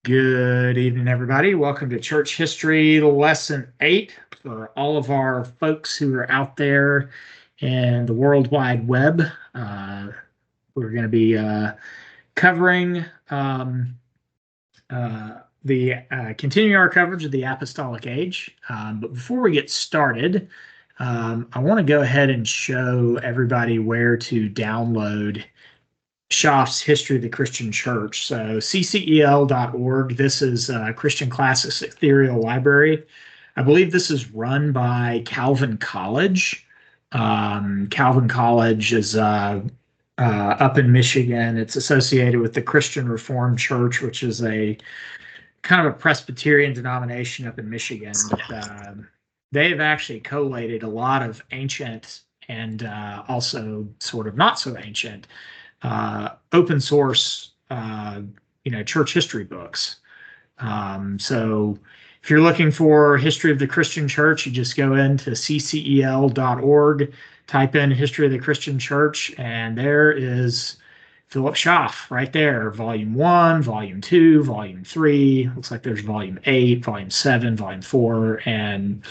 Good evening, everybody. Welcome to Church History Lesson 8 for all of our folks who are out there in the World Wide Web. We're going to be covering continuing our coverage of the Apostolic Age. But before we get started, I want to go ahead and show everybody where to download Schaff's History of the Christian Church. So ccel.org. This is Christian Classics Ethereal Library. I believe this is run by Calvin College. Calvin College is up in Michigan. It's associated with the Christian Reformed Church, which is a kind of a Presbyterian denomination up in Michigan. But they've actually collated a lot of ancient and also sort of not so ancient open source, church history books. So if you're looking for history of the Christian church, you just go into ccel.org, type in history of the Christian church, and there is Philip Schaff right there, volume 1, volume 2, volume 3. Looks like there's volume 8, volume 7, volume 4, and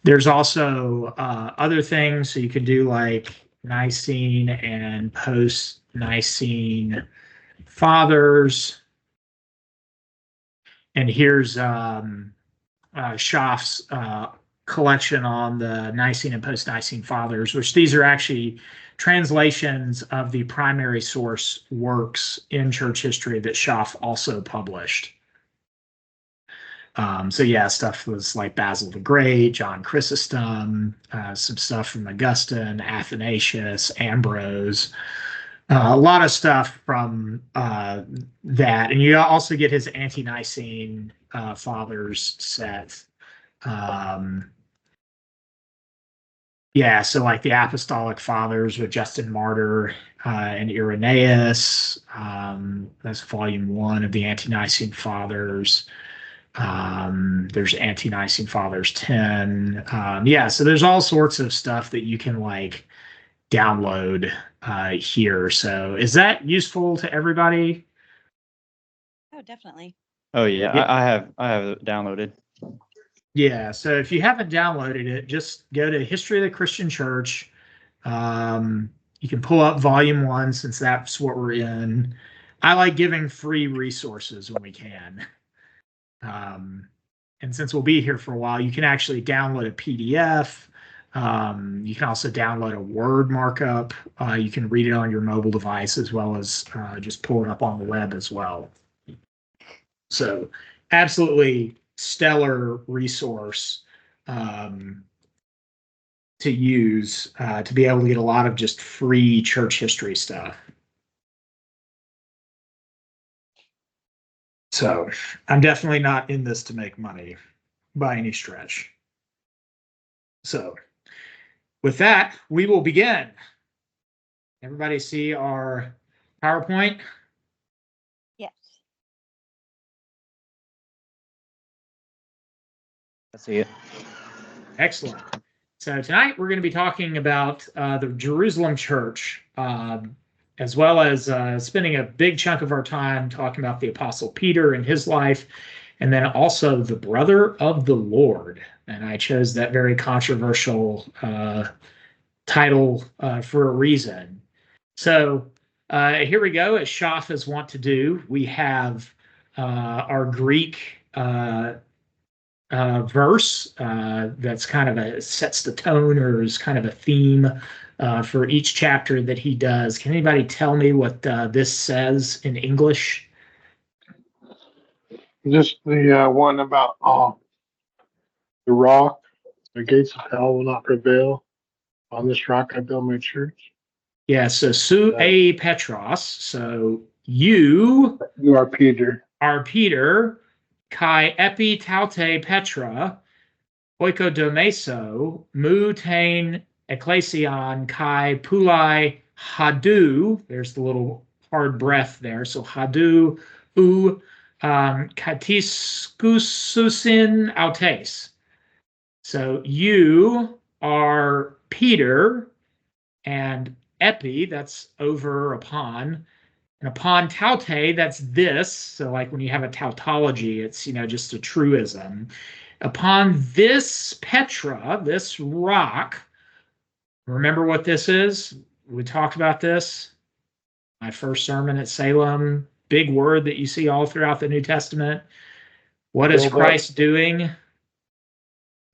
there's also other things. So you can do like Nicene and post-Nicene fathers. And here's Schaff's collection on the Nicene and post-Nicene fathers, which these are actually translations of the primary source works in church history that Schaff also published. So yeah, stuff was like Basil the Great, John Chrysostom, some stuff from Augustine, Athanasius, Ambrose, a lot of stuff from that. And you also get his ante-Nicene fathers set. So like the Apostolic Fathers with Justin Martyr and Irenaeus. That's volume 1 of the ante-Nicene Fathers. There's ante-Nicene Fathers 10. So there's all sorts of stuff that you can like download here. So is that useful to everybody? Oh, definitely. Oh yeah, I have it downloaded. Yeah, so if you haven't downloaded it, just go to History of the Christian Church. You can pull up volume 1 since that's what we're in. I like giving free resources when we can. And since we'll be here for a while, you can actually download a PDF. You can also download a Word markup. You can read it on your mobile device as well as just pull it up on the web as well. So absolutely stellar resource to use to be able to get a lot of just free church history stuff. So I'm definitely not in this to make money by any stretch. So with that, we will begin. Everybody see our PowerPoint? Yes. I see it. Excellent. So tonight we're going to be talking about the Jerusalem church, as well as spending a big chunk of our time talking about the Apostle Peter and his life, and then also the brother of the Lord. And I chose that very controversial title for a reason. So here we go. As Schaff is wont to do, we have our Greek verse that's kind of sets the tone or is kind of a theme for each chapter that he does. Can anybody tell me what this says in English? Just the one about the rock, the gates of hell will not prevail. On this rock I build my church. Yeah, so su e Petros. So you are Peter. Are Peter, kai epi taute Petra, oikodomeso, mu tain ecclesion kai pulai hadu. There's the little hard breath there. So hadu u katiskususin autes. So you are Peter, and epi, that's over upon, And upon taute, that's this. So like when you have a tautology, it's, just a truism. Upon this Petra, this rock, remember what this is? We talked about this. My first sermon at Salem, big word that you see all throughout the New Testament. What is Build up. Christ doing?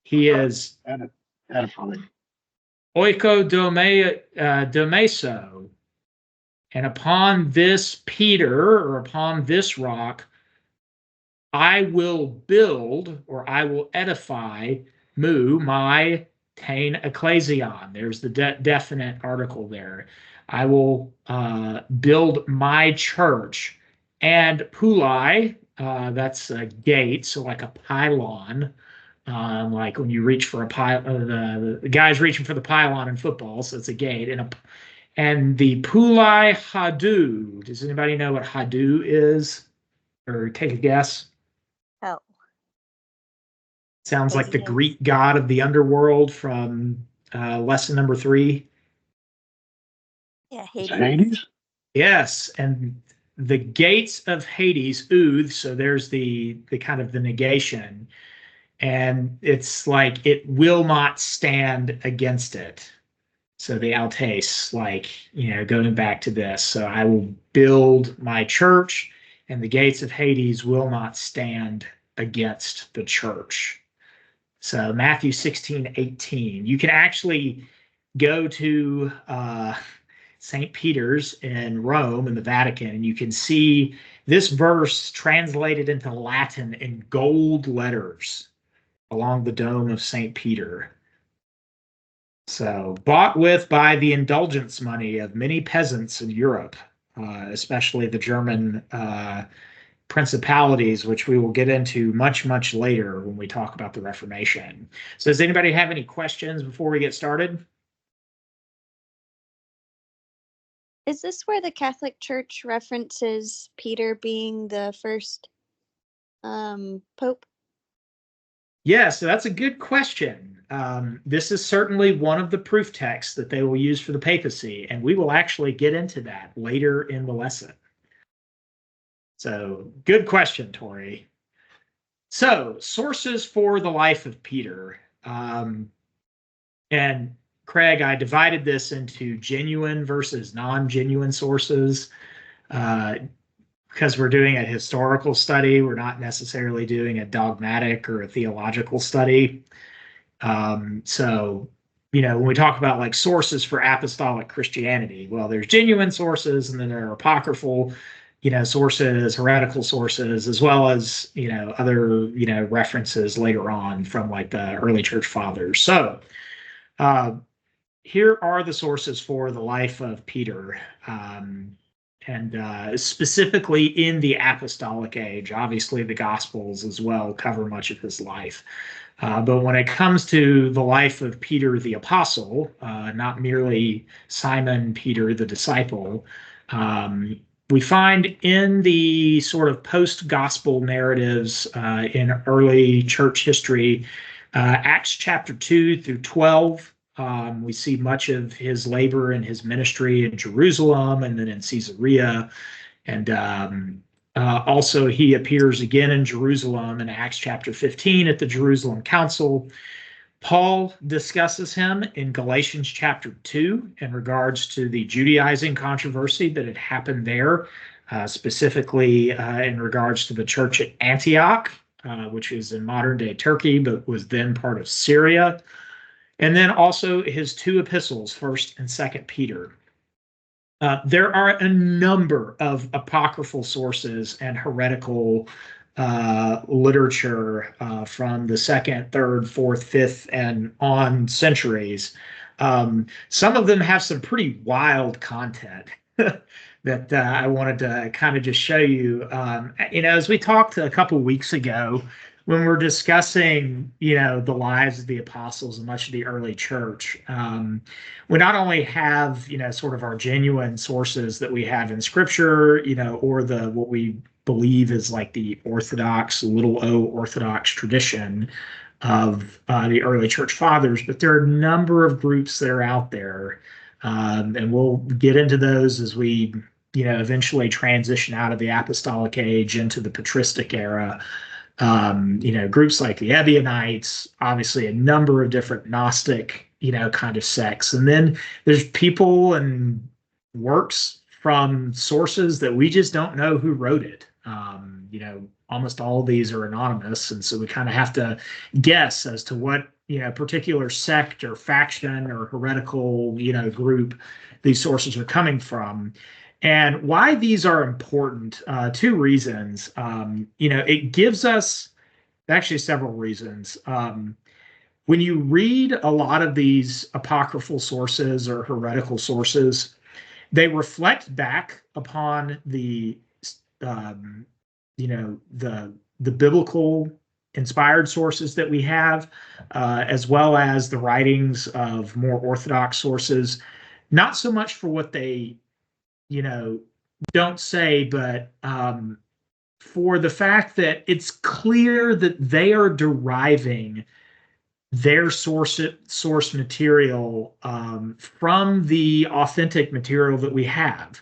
He is Edifying. domeso. And upon this Peter, or upon this rock, I will build, or I will edify, my tain ecclesion. There's the definite article there. I will build my church. And pulai, that's a gate, so like a pylon. Like when you reach for a pylon, the guy's reaching for the pylon in football, so it's a gate. And the pulai hadu. Does anybody know what hadu is? Or take a guess? Oh, Sounds like the Hades. Greek god of the underworld from lesson number 3. yeah, It's Hades. Hades? Yes, and the gates of Hades, ooth. So there's the kind of the negation, and it's like it will not stand against it. So the altes, like, going back to this. So I will build my church, and the gates of Hades will not stand against the church. So Matthew 16:18. You can actually go to St. Peter's in Rome in the Vatican, and you can see this verse translated into Latin in gold letters along the dome of St. Peter. So bought with by the indulgence money of many peasants in Europe, especially the German principalities, which we will get into much, much later when we talk about the Reformation. So does anybody have any questions before we get started? Is this where the Catholic Church references Peter being the first pope? Yeah, so that's a good question. This is certainly one of the proof texts that they will use for the papacy, and we will actually get into that later in the lesson. So good question, Tori. So sources for the life of Peter. And Craig, I divided this into genuine versus non-genuine sources because we're doing a historical study. We're not necessarily doing a dogmatic or a theological study. So, when we talk about like sources for apostolic Christianity, well, there's genuine sources, and then there are apocryphal, sources, heretical sources, as well as, other, references later on from like the early church fathers. So, here are the sources for the life of Peter, and specifically in the apostolic age. Obviously, the Gospels as well cover much of his life. But when it comes to the life of Peter the Apostle, not merely Simon Peter the disciple, we find in the sort of post-gospel narratives in early church history, Acts chapter 2 through 12, we see much of his labor and his ministry in Jerusalem and then in Caesarea. And also, he appears again in Jerusalem in Acts chapter 15 at the Jerusalem Council. Paul discusses him in Galatians chapter 2 in regards to the Judaizing controversy that had happened there, specifically in regards to the church at Antioch, which is in modern-day Turkey, but was then part of Syria. And then also his 2 epistles, 1st and 2nd Peter. There are a number of apocryphal sources and heretical literature from the 2nd, 3rd, 4th, 5th, and on centuries. Some of them have some pretty wild content that I wanted to kind of just show you. As we talked a couple weeks ago, when we're discussing, the lives of the apostles and much of the early church, we not only have, sort of our genuine sources that we have in scripture, or what we believe is like the Orthodox, little o Orthodox tradition of the early church fathers, but there are a number of groups that are out there. And we'll get into those as we eventually transition out of the apostolic age into the patristic era. Groups like the Ebionites, obviously a number of different Gnostic, kind of sects. And then there's people and works from sources that we just don't know who wrote it. Almost all of these are anonymous. And so we kind of have to guess as to what, particular sect or faction or heretical, group these sources are coming from. And why these are important, two reasons. It gives us actually several reasons. When you read a lot of these apocryphal sources or heretical sources, they reflect back upon the, um, the biblical inspired sources that we have, as well as the writings of more orthodox sources. Not so much for what they don't say, but for the fact that it's clear that they are deriving their source material from the authentic material that we have.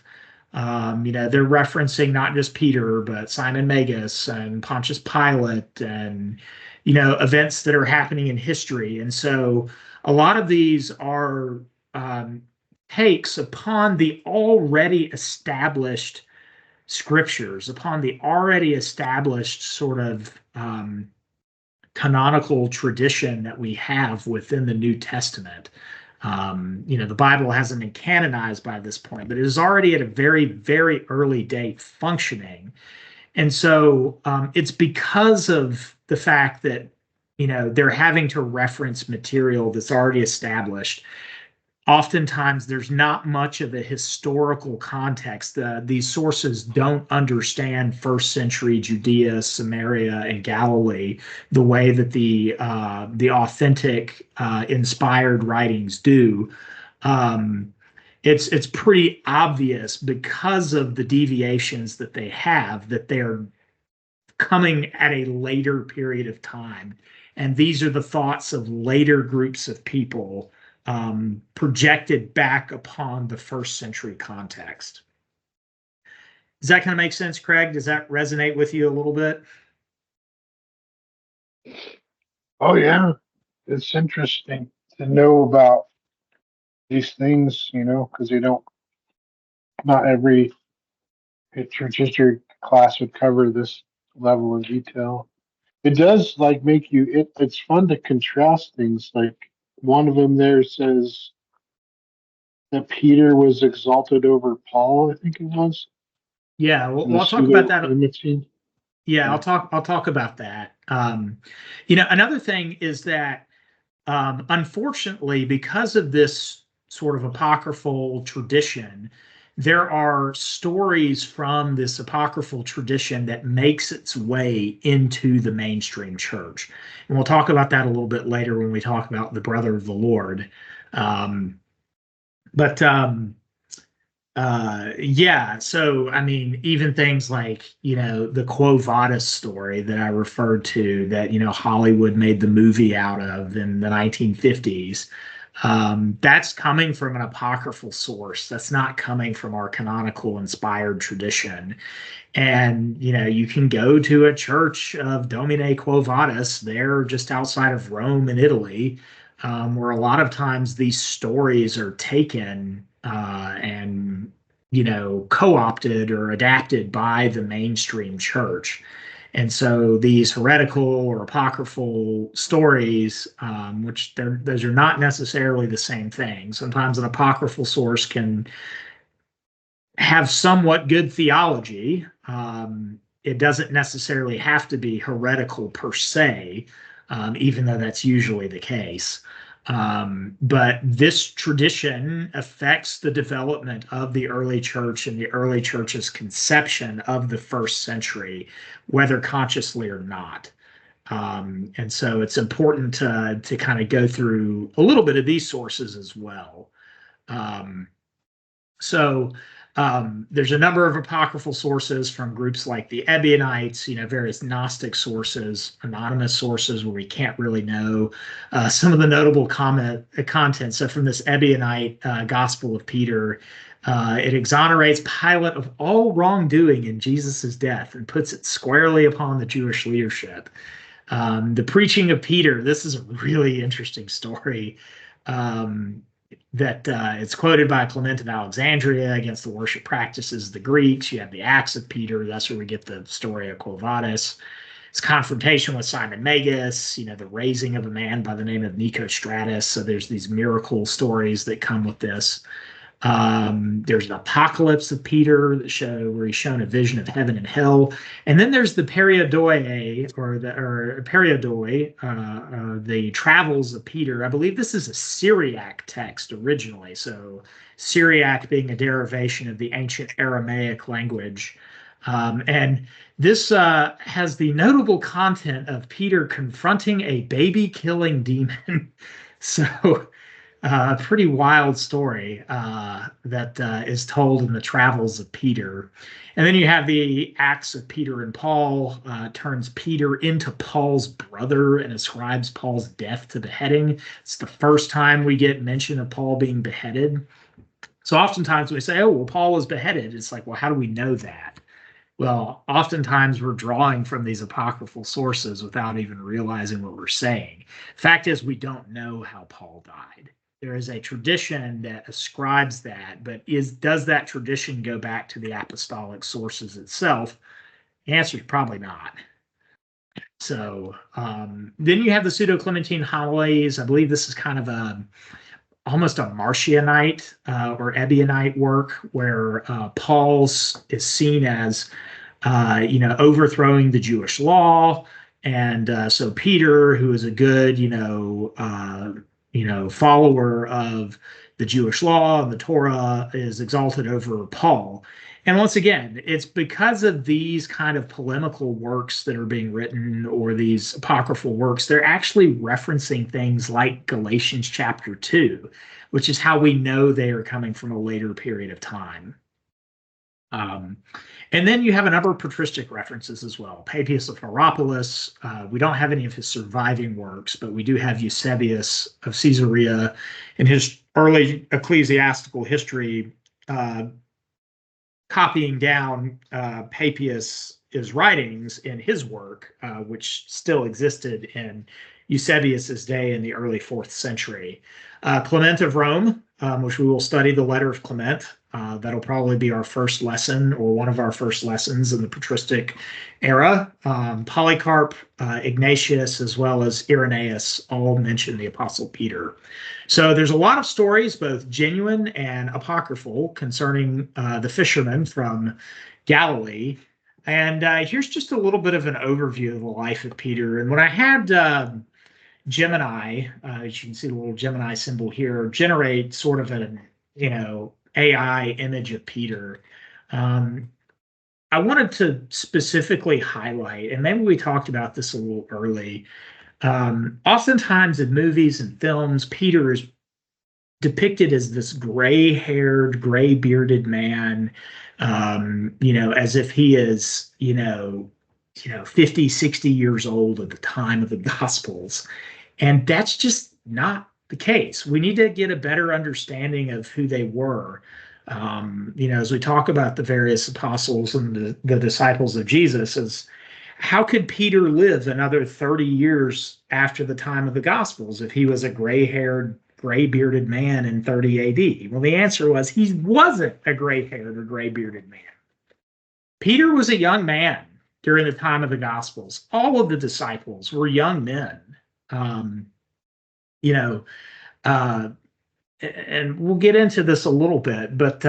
They're referencing not just Peter, but Simon Magus and Pontius Pilate and, events that are happening in history. And so a lot of these are takes upon the already established scriptures, upon the already established sort of canonical tradition that we have within the New Testament. The Bible hasn't been canonized by this point, but it is already at a very, very early date functioning. And so it's because of the fact that, they're having to reference material that's already established. Oftentimes there's not much of a historical context. These sources don't understand first century Judea, Samaria, and Galilee the way that the authentic inspired writings do. It's pretty obvious because of the deviations that they have that they're coming at a later period of time. And these are the thoughts of later groups of people projected back upon the first century context. Does that kind of make sense, Craig? Does that resonate with you a little bit? Oh yeah, it's interesting to know about these things, because not every church history class would cover this level of detail. It does like make you. It's fun to contrast things. Like one of them there says that Peter was exalted over Paul. I think it was. Yeah, well, I'll talk about that. Imaging. Yeah, I'll talk about that. Another thing is that unfortunately, because of this sort of apocryphal tradition, there are stories from this apocryphal tradition that makes its way into the mainstream church. And we'll talk about that a little bit later when we talk about the brother of the Lord. Yeah, so I mean, even things like, the Quo Vadis story that I referred to that, Hollywood made the movie out of in the 1950s. That's coming from an apocryphal source. That's not coming from our canonical inspired tradition. And, you can go to a church of Domine Quo Vadis there just outside of Rome in Italy, where a lot of times these stories are taken and, co-opted or adapted by the mainstream church. And so these heretical or apocryphal stories, which those are not necessarily the same thing. Sometimes an apocryphal source can have somewhat good theology. It doesn't necessarily have to be heretical per se, even though that's usually the case. But this tradition affects the development of the early church and the early church's conception of the first century, whether consciously or not. And so it's important to kind of go through a little bit of these sources as well. So There's a number of apocryphal sources from groups like the Ebionites, various Gnostic sources, anonymous sources where we can't really know some of the notable content. So from this Ebionite Gospel of Peter, it exonerates Pilate of all wrongdoing in Jesus' death and puts it squarely upon the Jewish leadership. The preaching of Peter, this is a really interesting story. That it's quoted by Clement of Alexandria against the worship practices of the Greeks. You have the Acts of Peter. That's where we get the story of Quo Vadis. His confrontation with Simon Magus, the raising of a man by the name of Nicostratus. So there's these miracle stories that come with this. There's an apocalypse of Peter where he's shown a vision of heaven and hell, and then there's the periodoi the travels of Peter. I believe this is a Syriac text originally, so Syriac being a derivation of the ancient Aramaic language, and this has the notable content of Peter confronting a baby-killing demon. So. A pretty wild story that is told in the travels of Peter. And then you have the Acts of Peter and Paul, turns Peter into Paul's brother and ascribes Paul's death to beheading. It's the first time we get mention of Paul being beheaded. So oftentimes we say, oh, well, Paul was beheaded. It's like, well, how do we know that? Well, oftentimes we're drawing from these apocryphal sources without even realizing what we're saying. Fact is, we don't know how Paul died. There is a tradition that ascribes that, but does that tradition go back to the apostolic sources itself? The answer is probably not. So then you have the Pseudo-Clementine homilies. I believe this is kind of almost a Marcionite or Ebionite work where Paul is seen as overthrowing the Jewish law. And so Peter, who is a good, follower of the Jewish law and the Torah, is exalted over Paul. And once again, it's because of these kind of polemical works that are being written, or these apocryphal works, they're actually referencing things like Galatians chapter 2, which is how we know they are coming from a later period of time. And then you have a number of patristic references as well. Papias of Hierapolis, we don't have any of his surviving works, but we do have Eusebius of Caesarea in his early ecclesiastical history, copying down Papias' writings in his work, which still existed in Eusebius's day in the early 4th century. Clement of Rome, which we will study the letter of Clement. That'll probably be our first lesson, or one of our first lessons in the patristic era. Polycarp, Ignatius, as well as Irenaeus all mention the Apostle Peter. So there's a lot of stories, both genuine and apocryphal, concerning the fishermen from Galilee. And here's just a little bit of an overview of the life of Peter. And when I had Gemini, as you can see the little Gemini symbol here, generate sort of an, AI image of Peter. I wanted to specifically highlight, and maybe we talked about this a little early. Oftentimes in movies and films, Peter is depicted as this gray-haired, gray-bearded man, as if he is, 50, 60 years old at the time of the Gospels. And that's just not the case. We need to get a better understanding of who they were. As we talk about the various apostles and the disciples of Jesus, is how could Peter live another 30 years after the time of the Gospels if he was a gray-haired, gray-bearded man in 30 AD? Well, the answer was he wasn't a gray-haired or gray-bearded man. Peter was a young man during the time of the Gospels. All of the disciples were young men. And we'll get into this a little bit, but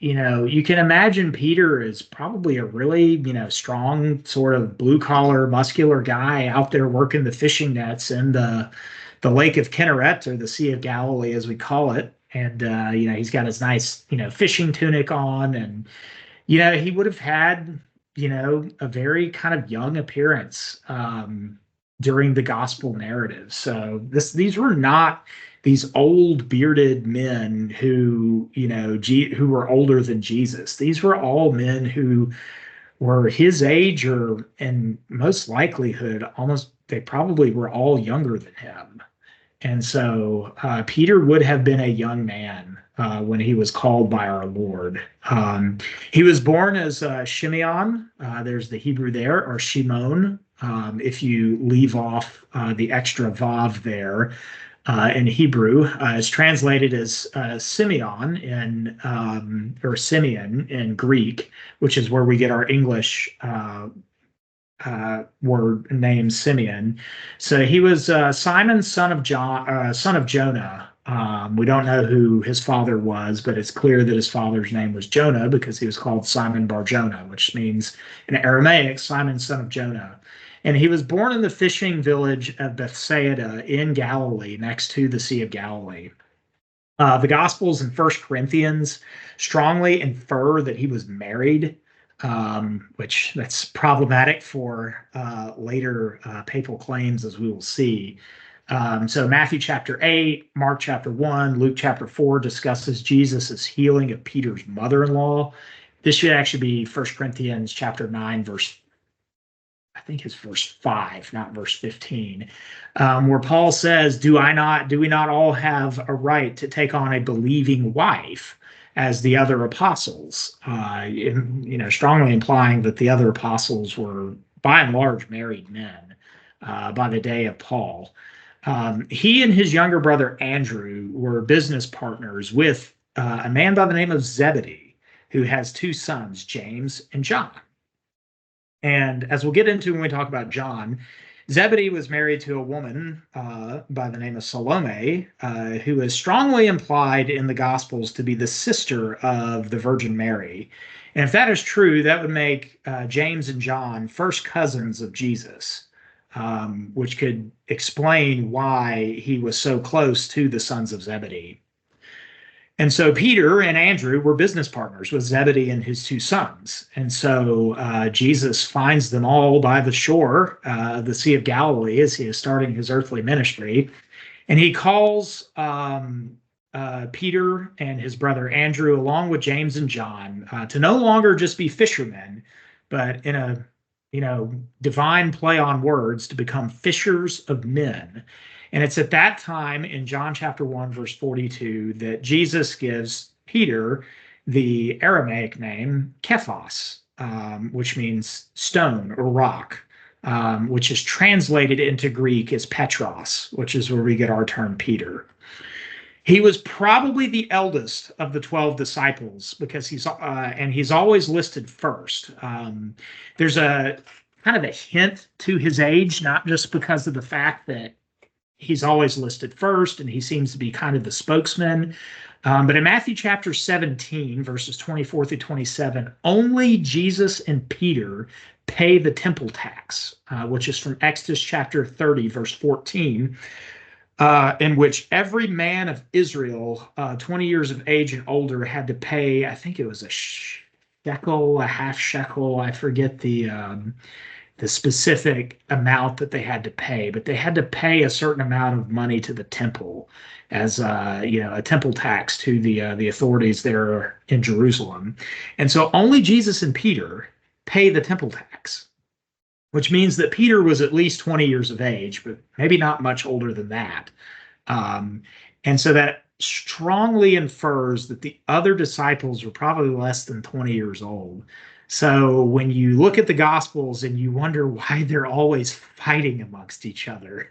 you can imagine Peter is probably a really, strong, sort of blue-collar, muscular guy out there working the fishing nets in the Lake of Kinneret, or the Sea of Galilee, as we call it. And he's got his nice, fishing tunic on, and he would have had, a very kind of young appearance. during the gospel narrative. So these were not these old bearded men who, who were older than Jesus. These were all men who were his age, or in most likelihood, they probably were all younger than him. And so Peter would have been a young man when he was called by our Lord. He was born as Shimeon. There's the Hebrew there, or Shimon, if you leave off the extra vav there in Hebrew. It's translated as Simeon or Simeon in Greek, which is where we get our English word name Simeon. So he was Simon, son of Jonah. We don't know who his father was, but it's clear that his father's name was Jonah because he was called Simon Bar Jonah, which means in Aramaic, Simon, son of Jonah. And he was born in the fishing village of Bethsaida in Galilee, next to the Sea of Galilee. The Gospels and First Corinthians strongly infer that he was married, which that's problematic for later papal claims, as we will see. So Matthew chapter 8, Mark chapter 1, Luke chapter 4 discusses Jesus' healing of Peter's mother-in-law. This should actually be 1 Corinthians chapter 9, I think it's verse 5, not verse 15, where Paul says, do we not all have a right to take on a believing wife as the other apostles? Strongly implying that the other apostles were by and large married men by the day of Paul. He and his younger brother Andrew were business partners with a man by the name of Zebedee, who has two sons, James and John. And as we'll get into when we talk about John, Zebedee was married to a woman by the name of Salome, who is strongly implied in the Gospels to be the sister of the Virgin Mary. And if that is true, that would make James and John first cousins of Jesus, which could explain why he was so close to the sons of Zebedee. And so Peter and Andrew were business partners with Zebedee and his two sons. And so Jesus finds them all by the shore of the Sea of Galilee as he is starting his earthly ministry. And he calls Peter and his brother Andrew, along with James and John, to no longer just be fishermen, but in a divine play on words, to become fishers of men. And it's at that time in John chapter 1, verse 42, that Jesus gives Peter the Aramaic name Kephas, which means stone or rock, which is translated into Greek as Petros, which is where we get our term Peter. He was probably the eldest of the 12 disciples because he's always listed first. There's a kind of a hint to his age, not just because of the fact that he's always listed first and he seems to be kind of the spokesman. But in Matthew chapter 17, verses 24 through 27, only Jesus and Peter pay the temple tax, which is from Exodus chapter 30, verse 14, in which every man of Israel, 20 years of age and older, had to pay, I think it was a shekel, a half shekel, I forget the specific amount that they had to pay, but they had to pay a certain amount of money to the temple as a temple tax to the authorities there in Jerusalem. And so only Jesus and Peter pay the temple tax, which means that Peter was at least 20 years of age, but maybe not much older than that. And so that strongly infers that the other disciples were probably less than 20 years old. So when you look at the Gospels and you wonder why they're always fighting amongst each other,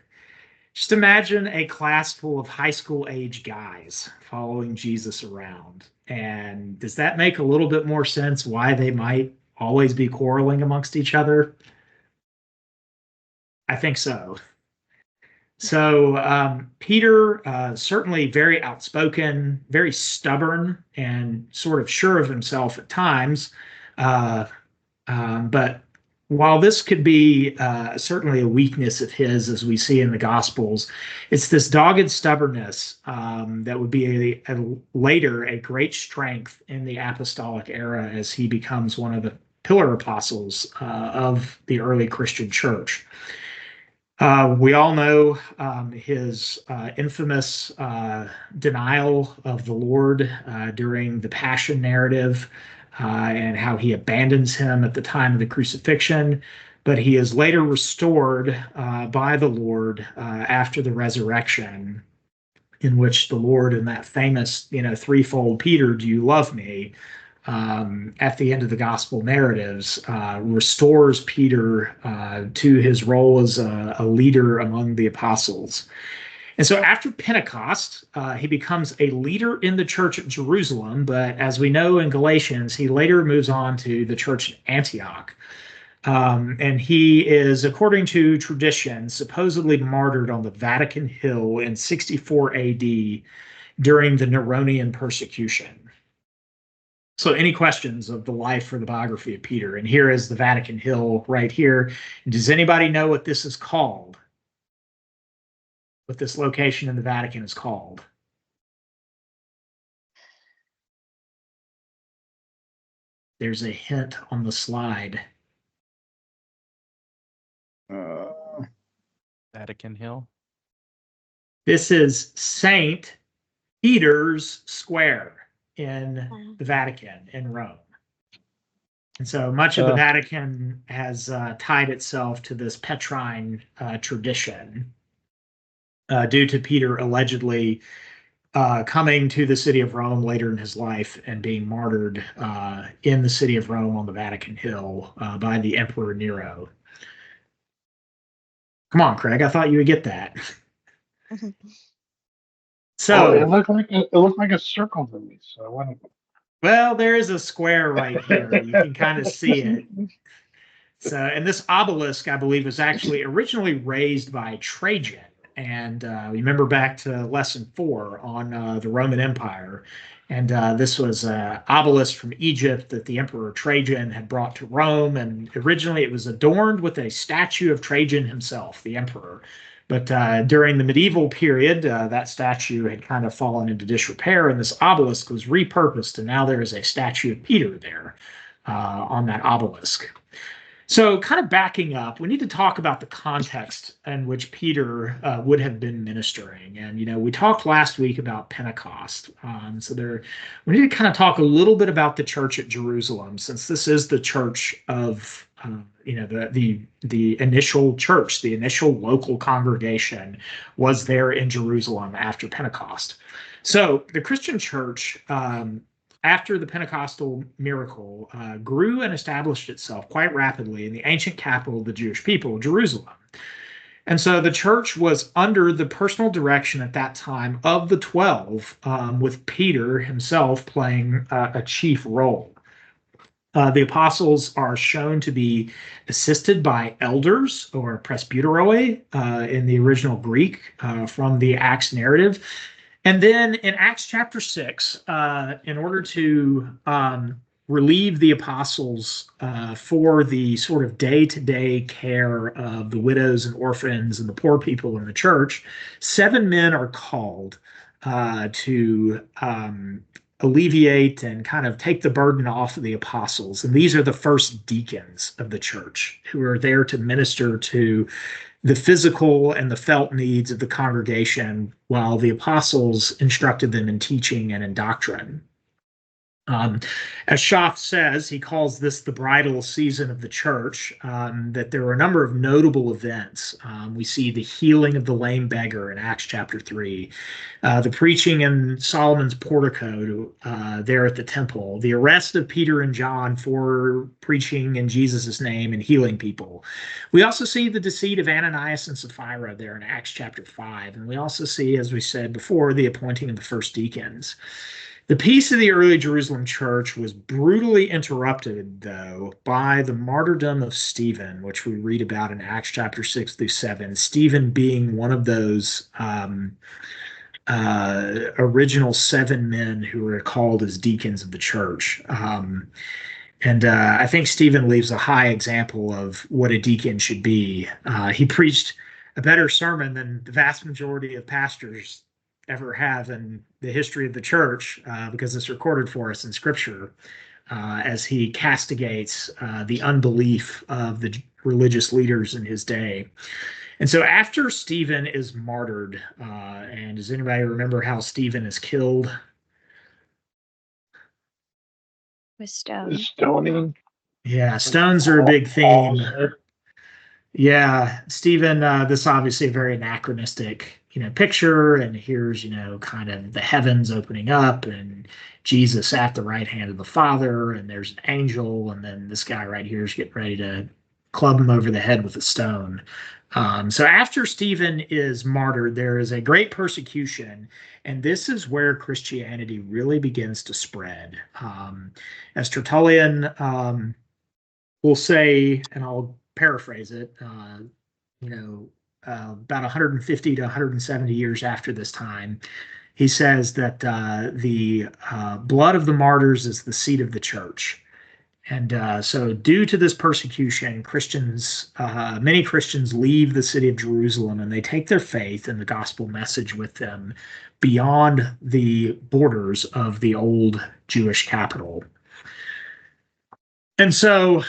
just imagine a class full of high school age guys following Jesus around. And does that make a little bit more sense why they might always be quarreling amongst each other? I think so. So Peter, certainly very outspoken, very stubborn, and sort of sure of himself at times. But while this could be certainly a weakness of his, as we see in the Gospels, it's this dogged stubbornness that would be later a great strength in the apostolic era as he becomes one of the pillar apostles of the early Christian church. We all know his infamous denial of the Lord during the Passion narrative and how he abandons him at the time of the crucifixion. But he is later restored by the Lord after the resurrection, in which the Lord, in that famous, threefold Peter, do you love me? At the end of the gospel narratives, restores Peter to his role as a leader among the apostles. And so after Pentecost, he becomes a leader in the church at Jerusalem. But as we know in Galatians, he later moves on to the church at Antioch. And he is, according to tradition, supposedly martyred on the Vatican Hill in 64 AD during the Neronian persecution. So any questions of the life or the biography of Peter? And here is the Vatican Hill right here. Does anybody know what this is called? What this location in the Vatican is called? There's a hint on the slide. Vatican Hill. This is St. Peter's Square in the Vatican in Rome. And so much of the Vatican has tied itself to this Petrine tradition due to Peter allegedly coming to the city of Rome later in his life and being martyred in the city of Rome on the Vatican Hill by the Emperor Nero. Come on, Craig, I thought you would get that. So it looked like a circle to me, so I wouldn't. Well, there is a square right here. You can kind of see it. So, and this obelisk, I believe, was actually originally raised by Trajan. And remember back to lesson 4 on the Roman Empire. And this was an obelisk from Egypt that the Emperor Trajan had brought to Rome. And originally it was adorned with a statue of Trajan himself, the emperor. But during the medieval period, that statue had kind of fallen into disrepair, and this obelisk was repurposed, and now there is a statue of Peter there on that obelisk. So kind of backing up, we need to talk about the context in which Peter would have been ministering. And, we talked last week about Pentecost. We need to kind of talk a little bit about the church at Jerusalem, since this is the church of, the initial church, the initial local congregation was there in Jerusalem after Pentecost. So the Christian church, after the Pentecostal miracle, grew and established itself quite rapidly in the ancient capital of the Jewish people, Jerusalem. And so the church was under the personal direction at that time of the 12, with Peter himself playing a chief role. The apostles are shown to be assisted by elders or presbyteroi in the original Greek from the Acts narrative. And then in Acts chapter 6, in order to relieve the apostles for the sort of day-to-day care of the widows and orphans and the poor people in the church, 7 men are called to alleviate and kind of take the burden off of the apostles. And these are the first deacons of the church who are there to minister to the physical and the felt needs of the congregation while the apostles instructed them in teaching and in doctrine. As Schaff says, he calls this the bridal season of the church, that there were a number of notable events. We see the healing of the lame beggar in Acts chapter 3, the preaching in Solomon's portico there at the temple, the arrest of Peter and John for preaching in Jesus' name and healing people. We also see the deceit of Ananias and Sapphira there in Acts chapter 5. And we also see, as we said before, the appointing of the first deacons. The peace of the early Jerusalem church was brutally interrupted, though, by the martyrdom of Stephen, which we read about in Acts chapter 6 through 7. Stephen being one of those original 7 men who were called as deacons of the church. I think Stephen leaves a high example of what a deacon should be. He preached a better sermon than the vast majority of pastors ever have in the history of the church, because it's recorded for us in Scripture, as he castigates the unbelief of the religious leaders in his day. And so after Stephen is martyred, and does anybody remember how Stephen is killed? With stone. Stoning. Yeah, stones are a big Paul theme. said. Yeah, Stephen, this obviously a very anachronistic, picture, and here's, kind of the heavens opening up and Jesus at the right hand of the Father, and there's an angel, and then this guy right here is getting ready to club him over the head with a stone. So after Stephen is martyred, there is a great persecution, and this is where Christianity really begins to spread. As Tertullian will say, and I'll paraphrase it, about 150 to 170 years after this time, he says that the blood of the martyrs is the seed of the church. And so, due to this persecution, many Christians leave the city of Jerusalem and they take their faith and the gospel message with them beyond the borders of the old Jewish capital. And so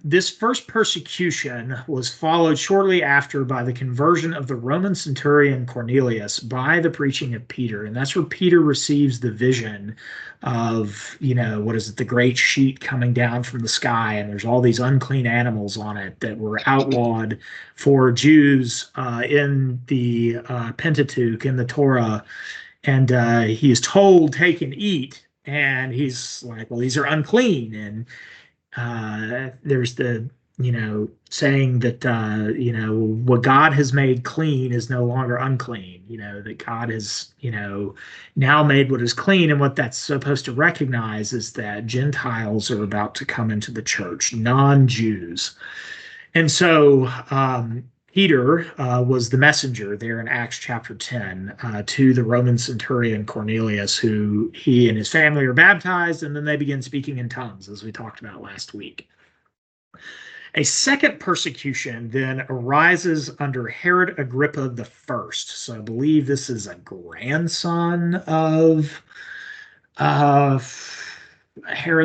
this first persecution was followed shortly after by the conversion of the Roman centurion Cornelius by the preaching of Peter. And that's where Peter receives the vision of, what is it, the great sheet coming down from the sky. And there's all these unclean animals on it that were outlawed for Jews in the Pentateuch, in the Torah. And he is told, take and eat. And he's like, well, these are unclean. And there's the, saying that, what God has made clean is no longer unclean, that God has, now made what is clean. And what that's supposed to recognize is that Gentiles are about to come into the church, non-Jews. And so Peter was the messenger there in Acts chapter 10 to the Roman centurion Cornelius, who he and his family are baptized, and then they begin speaking in tongues, as we talked about last week. A second persecution then arises under Herod Agrippa I. So I believe this is a grandson of Herod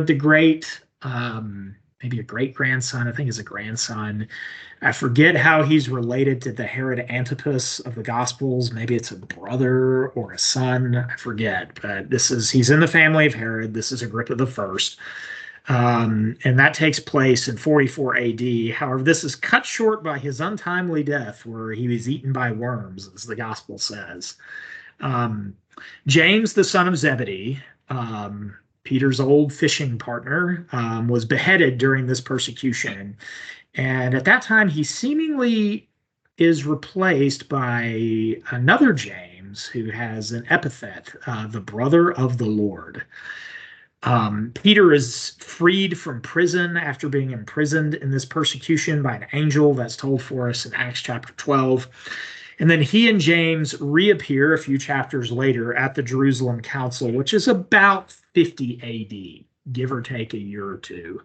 the Great, maybe a great-grandson. I think is a grandson. I forget how he's related to the Herod Antipas of the Gospels. Maybe it's a brother or a son. I forget. But he's in the family of Herod. This is Agrippa I. And that takes place in 44 AD. However, this is cut short by his untimely death, where he was eaten by worms, as the Gospel says. James, the son of Zebedee, Peter's old fishing partner, was beheaded during this persecution. And at that time, he seemingly is replaced by another James who has an epithet, the brother of the Lord. Peter is freed from prison after being imprisoned in this persecution by an angel that's told for us in Acts chapter 12. And then he and James reappear a few chapters later at the Jerusalem Council, which is about 50 AD, give or take a year or two.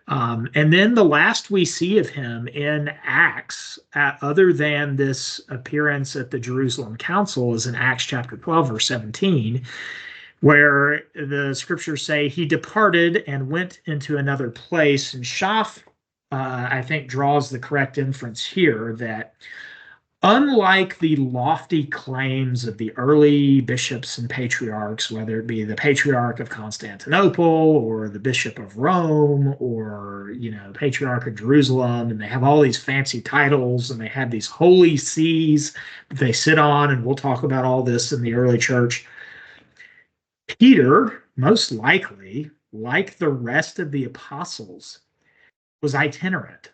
And then the last we see of him in Acts, other than this appearance at the Jerusalem Council, is in Acts chapter 12, verse 17, where the scriptures say he departed and went into another place. And Schaff, I think, draws the correct inference here that unlike the lofty claims of the early bishops and patriarchs, whether it be the Patriarch of Constantinople or the Bishop of Rome or, Patriarch of Jerusalem, and they have all these fancy titles and they have these holy sees that they sit on, and we'll talk about all this in the early church. Peter, most likely, like the rest of the apostles, was itinerant.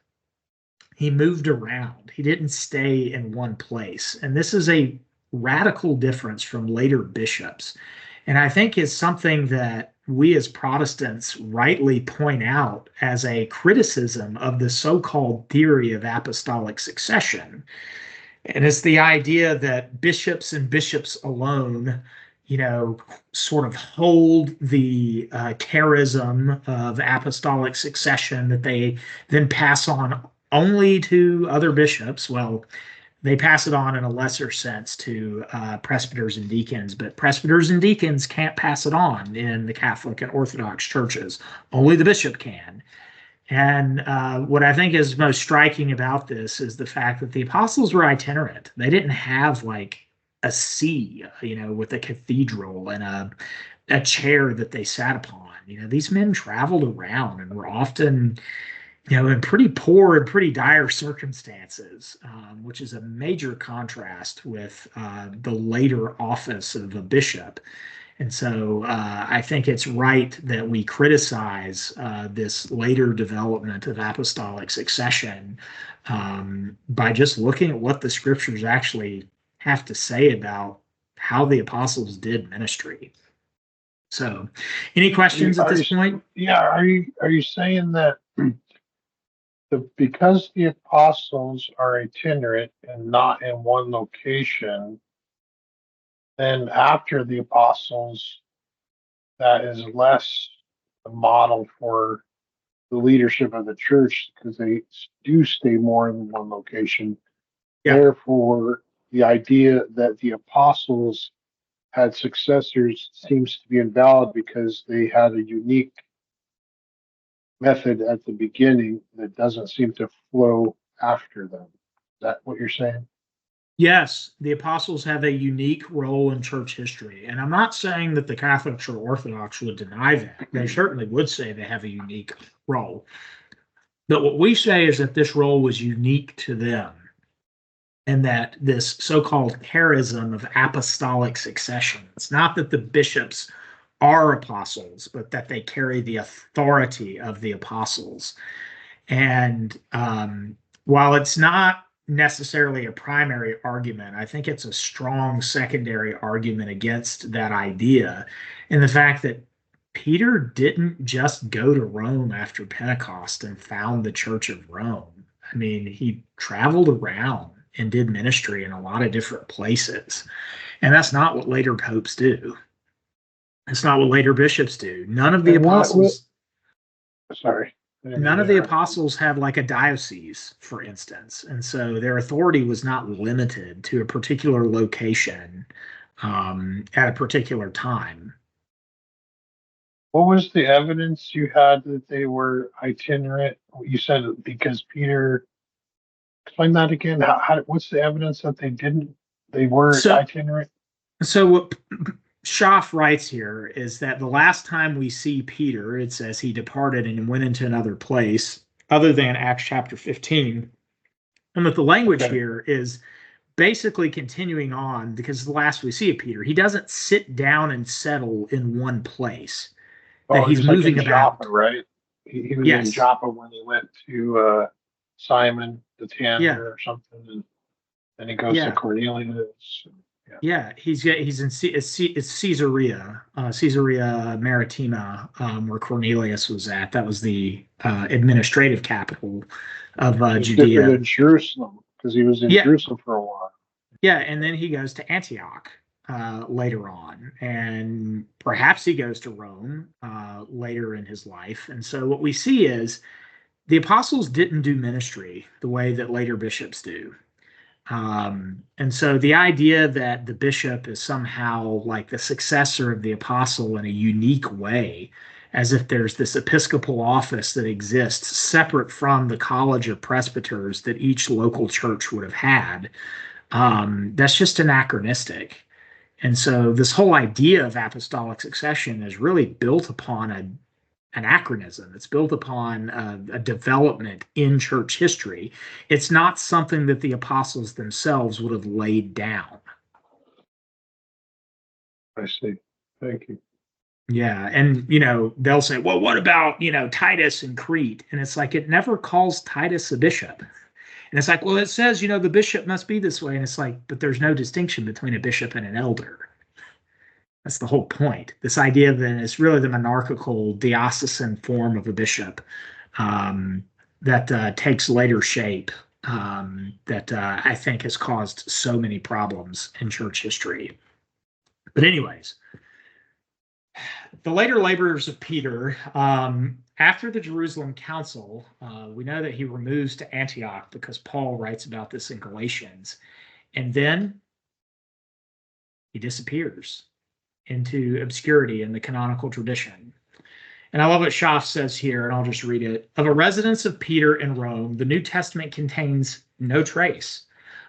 He moved around. He didn't stay in one place. And this is a radical difference from later bishops. And I think is something that we as Protestants rightly point out as a criticism of the so-called theory of apostolic succession. And it's the idea that bishops and bishops alone, sort of hold the charism of apostolic succession that they then pass on only to other bishops. Well, they pass it on in a lesser sense to presbyters and deacons, but presbyters and deacons can't pass it on in the Catholic and Orthodox churches. Only the bishop can. And what I think is most striking about this is the fact that the apostles were itinerant. They didn't have like a see, with a cathedral and a chair that they sat upon. These men traveled around and were often, in pretty poor and pretty dire circumstances, which is a major contrast with the later office of a bishop. And so I think it's right that we criticize this later development of apostolic succession by just looking at what the scriptures actually have to say about how the apostles did ministry. So, any questions at this point? Yeah, are you saying that because the apostles are itinerant and not in one location, then after the apostles, that is less the model for the leadership of the church because they do stay more in one location. Yeah. Therefore, the idea that the apostles had successors seems to be invalid because they had a unique method at the beginning that doesn't seem to flow after them. Is that what you're saying? Yes, the apostles have a unique role in church history. And I'm not saying that the Catholics or Orthodox would deny that. They certainly would say they have a unique role. But what we say is that this role was unique to them, and that this so-called charism of apostolic succession, it's not that the bishops are apostles, but that they carry the authority of the apostles. And while it's not necessarily a primary argument, I think it's a strong secondary argument against that idea, in the fact that Peter didn't just go to Rome after Pentecost and found the Church of Rome. I mean, he traveled around and did ministry in a lot of different places. And that's not what later popes do. It's not what later bishops do. None of the apostles. Sorry. None of the apostles had like a diocese, for instance. And so their authority was not limited to a particular location at a particular time. What was the evidence you had that they were itinerant? You said because Peter. Explain that again. What's the evidence that they were itinerant? So what Schaff writes here is that the last time we see Peter, it says he departed and went into another place, other than Acts chapter 15. And that the language here is basically continuing on, because the last we see of Peter, he doesn't sit down and settle in one place. That he's moving like about. Joppa, right? He was in Joppa when he went to Simon the tanner or something, and then he goes to Cornelius. He's in Caesarea, Caesarea Maritima, where Cornelius was at. That was the administrative capital of Judea. Different in Jerusalem, because he was in Jerusalem for a while. Yeah, and then he goes to Antioch later on, and perhaps he goes to Rome later in his life. And so what we see is the apostles didn't do ministry the way that later bishops do. And so the idea that the bishop is somehow like the successor of the apostle in a unique way, as if there's this episcopal office that exists separate from the college of presbyters that each local church would have had, that's just anachronistic. And so this whole idea of apostolic succession is really built upon an anachronism. It's built upon a development in church history. It's not something that the apostles themselves would have laid down. I see. Thank you. Yeah. And, they'll say, well, what about, Titus and Crete? And it's like, it never calls Titus a bishop. And it's like, well, it says, the bishop must be this way. And it's like, but there's no distinction between a bishop and an elder. That's the whole point. This idea that it's really the monarchical diocesan form of a bishop that takes later shape that I think has caused so many problems in church history. But anyways, the later labors of Peter, after the Jerusalem Council, we know that he removes to Antioch because Paul writes about this in Galatians. And then he disappears into obscurity in the canonical tradition. And I love what Schaff says here, and I'll just read it. Of a residence of Peter in Rome, the New Testament contains no trace.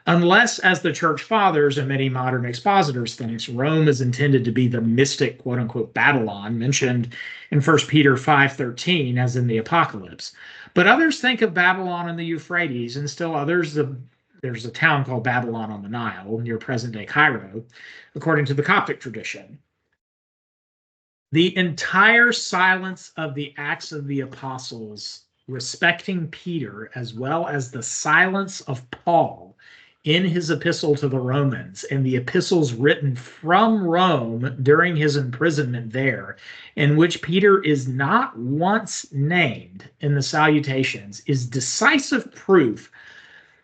Unless, as the church fathers and many modern expositors think, Rome is intended to be the mystic, quote unquote, Babylon mentioned in 1 Peter 5:13, as in the Apocalypse. But others think of Babylon in the Euphrates, and still others, there's a town called Babylon on the Nile near present-day Cairo, according to the Coptic tradition. The entire silence of the Acts of the Apostles respecting Peter, as well as the silence of Paul in his epistle to the Romans and the epistles written from Rome during his imprisonment there, in which Peter is not once named in the salutations, is decisive proof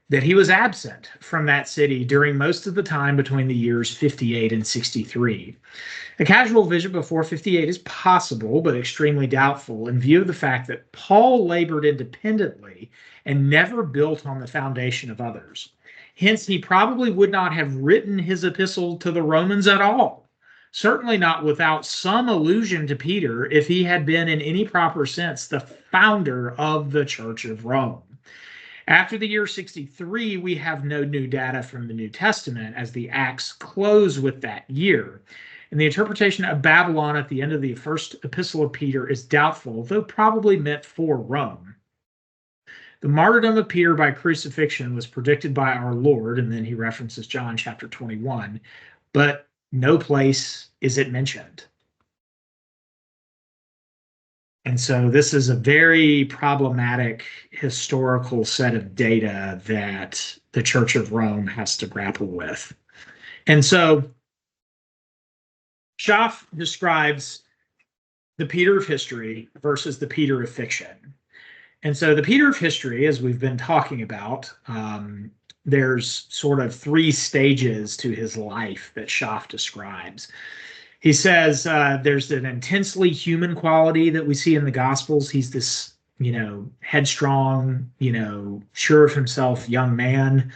that he was absent from that city during most of the time between the years 58 and 63. A casual visit before 58 is possible, but extremely doubtful in view of the fact that Paul labored independently and never built on the foundation of others. Hence, he probably would not have written his epistle to the Romans at all, certainly not without some allusion to Peter if he had been in any proper sense the founder of the Church of Rome. After the year 63, we have no new data from the New Testament as the Acts close with that year. And the interpretation of Babylon at the end of the first epistle of Peter is doubtful, though probably meant for Rome. The martyrdom of Peter by crucifixion was predicted by our Lord, and then he references John chapter 21, but no place is it mentioned. And so this is a very problematic historical set of data that the Church of Rome has to grapple with. And so Schaff describes the Peter of history versus the Peter of fiction. And so the Peter of history, as we've been talking about, there's sort of three stages to his life that Schaff describes. He says there's an intensely human quality that we see in the Gospels. He's this, headstrong, sure of himself young man.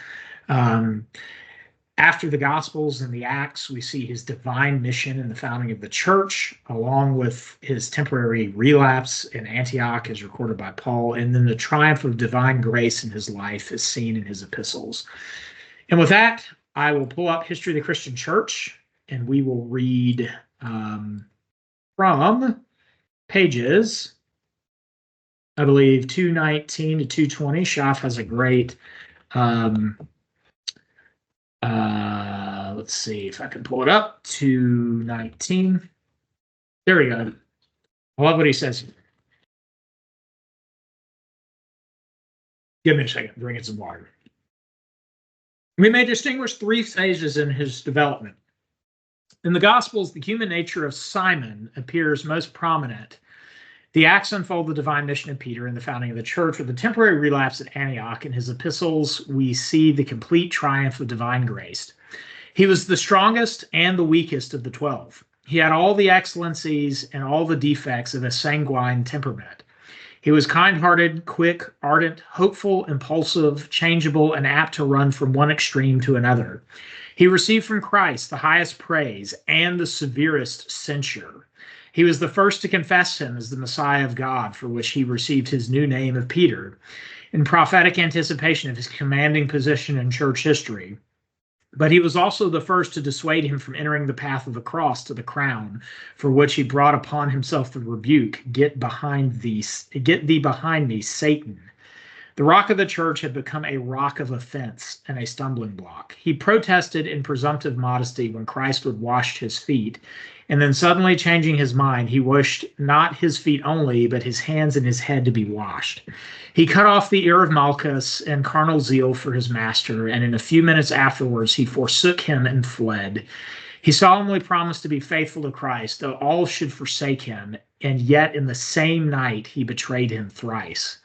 After the Gospels and the Acts, we see his divine mission in the founding of the church, along with his temporary relapse in Antioch, as recorded by Paul, and then the triumph of divine grace in his life is seen in his epistles. And with that, I will pull up History of the Christian Church, and we will read from pages, I believe, 219 to 220. Schaff has a great let's see if I can pull it up. 219. There we go. I love what he says. Give me a second. Bring in some water. We may distinguish three phases in his development. In the Gospels, the human nature of Simon appears most prominent. The Acts unfold the divine mission of Peter in the founding of the church. With a temporary relapse at Antioch, in his epistles, we see the complete triumph of divine grace. He was the strongest and the weakest of the 12. He had all the excellencies and all the defects of a sanguine temperament. He was kind-hearted, quick, ardent, hopeful, impulsive, changeable, and apt to run from one extreme to another. He received from Christ the highest praise and the severest censure. He was the first to confess him as the Messiah of God, for which he received his new name of Peter, in prophetic anticipation of his commanding position in church history. But he was also the first to dissuade him from entering the path of the cross to the crown, for which he brought upon himself the rebuke, Get thee behind me, Satan. The rock of the church had become a rock of offense and a stumbling block. He protested in presumptive modesty when Christ would wash his feet, and then suddenly changing his mind, he wished not his feet only, but his hands and his head to be washed. He cut off the ear of Malchus and carnal zeal for his master, and in a few minutes afterwards he forsook him and fled. He solemnly promised to be faithful to Christ, though all should forsake him, and yet in the same night he betrayed him thrice.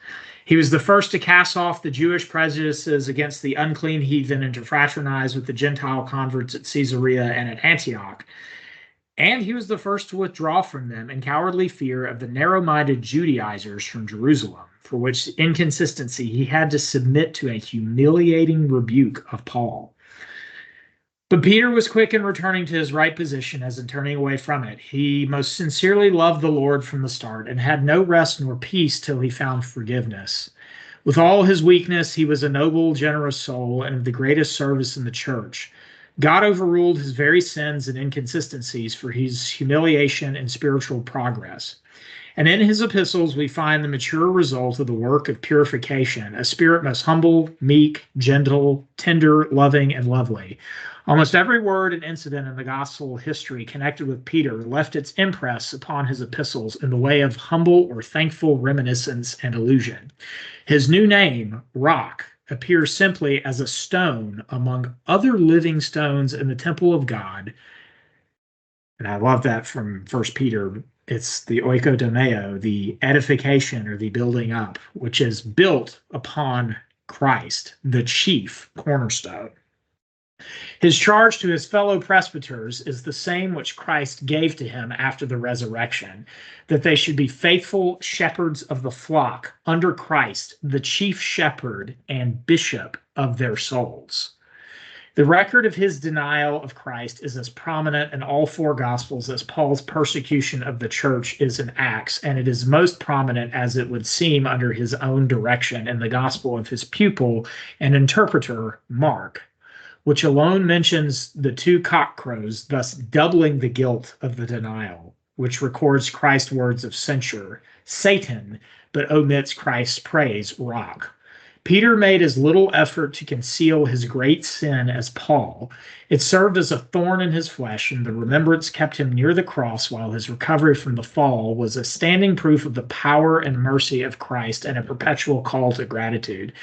He was the first to cast off the Jewish prejudices against the unclean heathen and to fraternize with the Gentile converts at Caesarea and at Antioch. And he was the first to withdraw from them in cowardly fear of the narrow-minded Judaizers from Jerusalem, for which inconsistency he had to submit to a humiliating rebuke of Paul. But Peter was quick in returning to his right position as in turning away from it. He most sincerely loved the Lord from the start and had no rest nor peace till he found forgiveness. With all his weakness, he was a noble, generous soul and of the greatest service in the church. God overruled his very sins and inconsistencies for his humiliation and spiritual progress. And in his epistles, we find the mature result of the work of purification, a spirit most humble, meek, gentle, tender, loving, and lovely. Almost every word and incident in the gospel history connected with Peter left its impress upon his epistles in the way of humble or thankful reminiscence and allusion. His new name, Rock, appears simply as a stone among other living stones in the temple of God. And I love that from First Peter. It's the oikodomeo, the edification or the building up, which is built upon Christ, the chief cornerstone. His charge to his fellow presbyters is the same which Christ gave to him after the resurrection, that they should be faithful shepherds of the flock under Christ, the chief shepherd and bishop of their souls. The record of his denial of Christ is as prominent in all four Gospels as Paul's persecution of the church is in Acts, and it is most prominent, as it would seem, under his own direction in the Gospel of his pupil and interpreter, Mark, which alone mentions the two cockcrows, thus doubling the guilt of the denial, which records Christ's words of censure, Satan, but omits Christ's praise, Rock. Peter made as little effort to conceal his great sin as Paul. It served as a thorn in his flesh, and the remembrance kept him near the cross while his recovery from the fall was a standing proof of the power and mercy of Christ and a perpetual call to gratitude.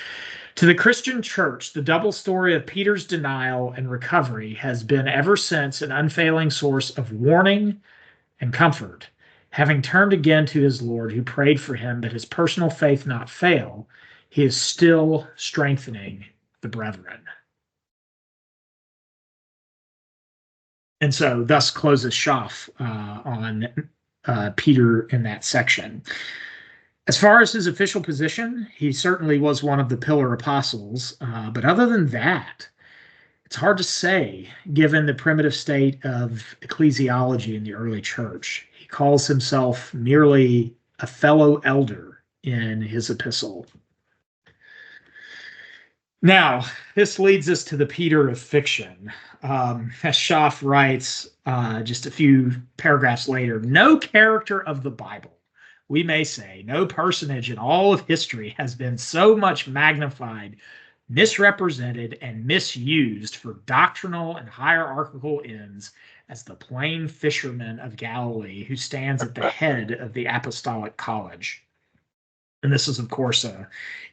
To the Christian church, the double story of Peter's denial and recovery has been ever since an unfailing source of warning and comfort. Having turned again to his Lord, who prayed for him that his personal faith not fail, he is still strengthening the brethren. And so thus closes Schaff on Peter in that section. As far as his official position, he certainly was one of the pillar apostles. But other than that, it's hard to say, given the primitive state of ecclesiology in the early church. He calls himself merely a fellow elder in his epistle. Now, this leads us to the Peter of fiction. As Schaff writes just a few paragraphs later, no character of the Bible, we may say, no personage in all of history has been so much magnified, misrepresented, and misused for doctrinal and hierarchical ends as the plain fisherman of Galilee who stands at the head of the apostolic college. And this is, of course, an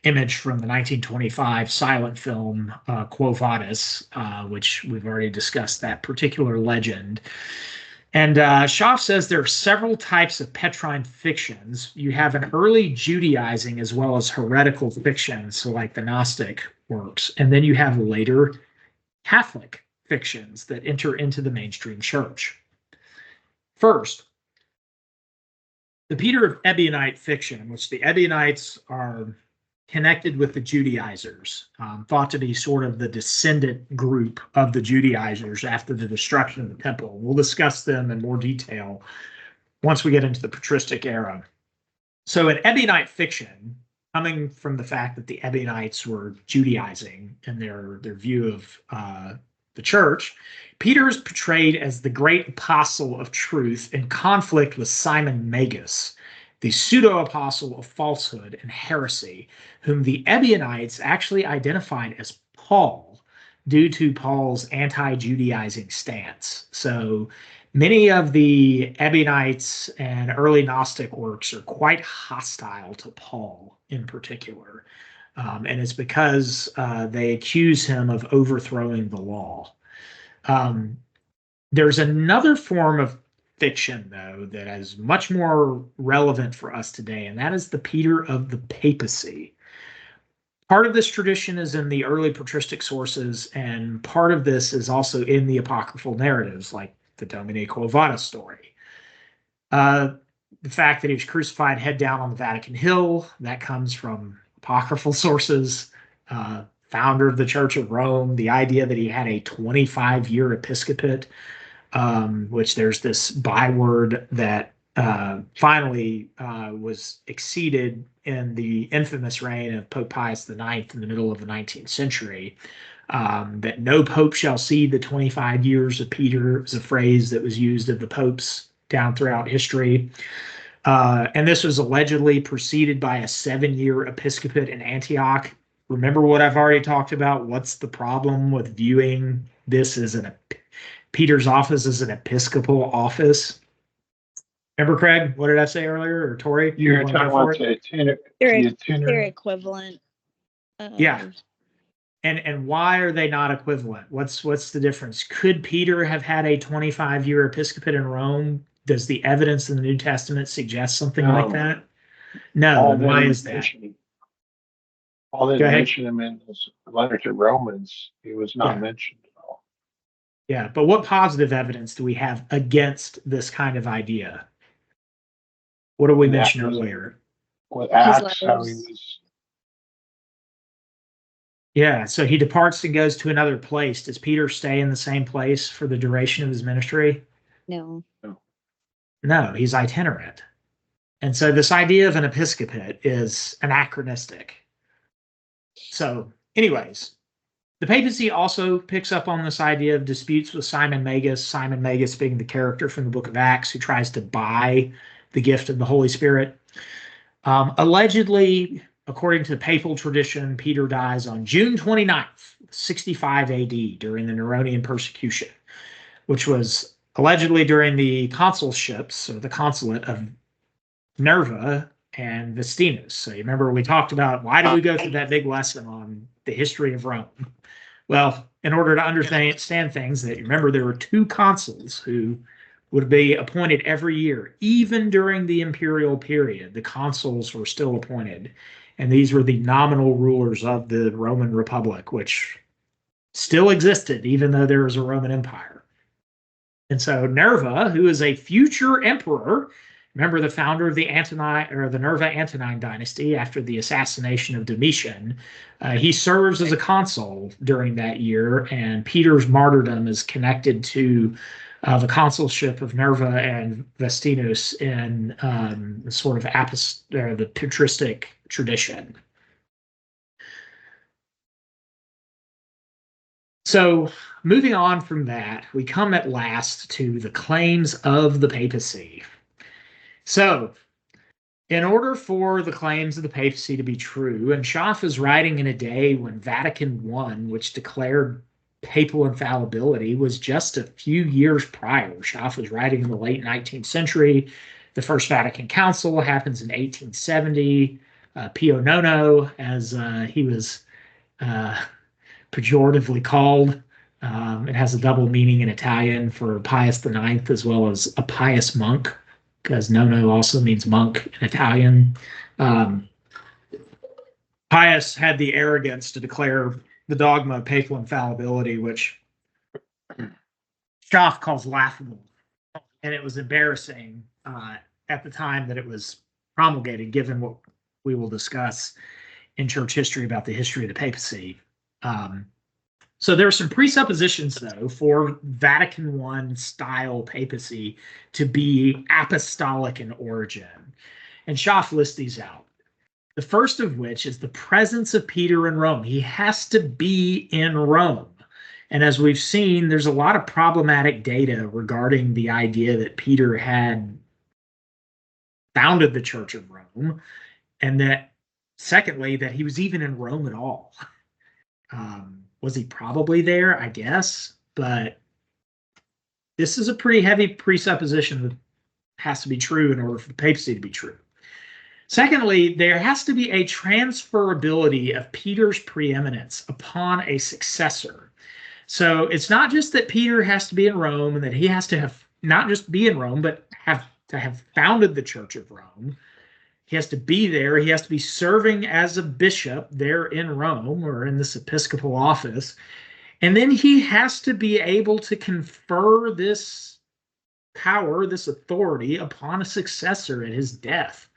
image from the 1925 silent film Quo Vadis, which we've already discussed that particular legend. And Schaff says there are several types of Petrine fictions. You have an early Judaizing as well as heretical fiction, so like the Gnostic works. And then you have later Catholic fictions that enter into the mainstream church. First, the Peter of Ebionite fiction, in which the Ebionites are connected with the Judaizers, thought to be sort of the descendant group of the Judaizers after the destruction of the temple. We'll discuss them in more detail once we get into the patristic era. So in Ebionite fiction, coming from the fact that the Ebionites were Judaizing in their view of the church, Peter is portrayed as the great apostle of truth in conflict with Simon Magus, the pseudo-apostle of falsehood and heresy, whom the Ebionites actually identified as Paul due to Paul's anti-Judaizing stance. So many of the Ebionites and early Gnostic works are quite hostile to Paul in particular. And it's because they accuse him of overthrowing the law. There's another form of fiction, though, that is much more relevant for us today, and that is the Peter of the papacy. Part of this tradition is in the early patristic sources, and part of this is also in the apocryphal narratives, like the Domine Quo Vadis story. The fact that he was crucified head down on the Vatican Hill, that comes from apocryphal sources. founder of the Church of Rome, the idea that he had a 25-year episcopate, which there's this byword that finally was exceeded in the infamous reign of Pope Pius IX in the middle of the 19th century. That no pope shall see the 25 years of Peter is a phrase that was used of the popes down throughout history. And this was allegedly preceded by a 7-year episcopate in Antioch. Remember what I've already talked about? What's the problem with viewing this as Peter's office as an episcopal office? Remember, Craig? What did I say earlier? Or Tori? You were talking about the They're equivalent. Yeah. And why are they not equivalent? What's the difference? Could Peter have had a 25-year episcopate in Rome? Does the evidence in the New Testament suggest something like that? No. And why is that? All they mentioned him in this letter to Romans, he was not mentioned at all. Yeah, but what positive evidence do we have against this kind of idea? What did we mention earlier? With Acts, how he was. Yeah, so he departs and goes to another place. Does Peter stay in the same place for the duration of his ministry? No. No, he's itinerant. And so this idea of an episcopate is anachronistic. So, anyways, the papacy also picks up on this idea of disputes with Simon Magus being the character from the book of Acts who tries to buy the gift of the Holy Spirit. Allegedly, according to papal tradition, Peter dies on June 29th, 65 AD, during the Neronian persecution, which was allegedly during the consulships, or the consulate of Nerva and Vestinus. So you remember we talked about, why did we go through that big lesson on the history of Rome? Well, in order to understand things, that remember there were 2 consuls who would be appointed every year. Even during the imperial period, the consuls were still appointed. And these were the nominal rulers of the Roman Republic, which still existed, even though there was a Roman Empire. And so Nerva, who is a future emperor, remember the founder of the Nerva Antonine dynasty after the assassination of Domitian, he serves as a consul during that year, and Peter's martyrdom is connected to the consulship of Nerva and Vestinus in sort of the patristic tradition. So moving on from that, we come at last to the claims of the papacy. So in order for the claims of the papacy to be true, and Schaff is writing in a day when Vatican I, which declared papal infallibility, was just a few years prior. Schaff was writing in the late 19th century. The First Vatican Council happens in 1870. Pio Nono, as he was pejoratively called. It has a double meaning in Italian for Pius IX as well as a pious monk, because Nono also means monk in Italian. Pius had the arrogance to declare the dogma of papal infallibility, which Schaff calls laughable. And it was embarrassing at the time that it was promulgated, given what we will discuss in church history about the history of the papacy. So there are some presuppositions, though, for Vatican I style papacy to be apostolic in origin. And Schaff lists these out. The first of which is the presence of Peter in Rome. He has to be in Rome. And as we've seen, there's a lot of problematic data regarding the idea that Peter had founded the Church of Rome, and that, secondly, that he was even in Rome at all. Was he probably there? I guess. But this is a pretty heavy presupposition that has to be true in order for the papacy to be true. Secondly, there has to be a transferability of Peter's preeminence upon a successor. So it's not just that Peter has to be in Rome and that he has to have not just be in Rome, but have founded the Church of Rome. He has to be there. He has to be serving as a bishop there in Rome or in this episcopal office. And then he has to be able to confer this power, this authority upon a successor at his death.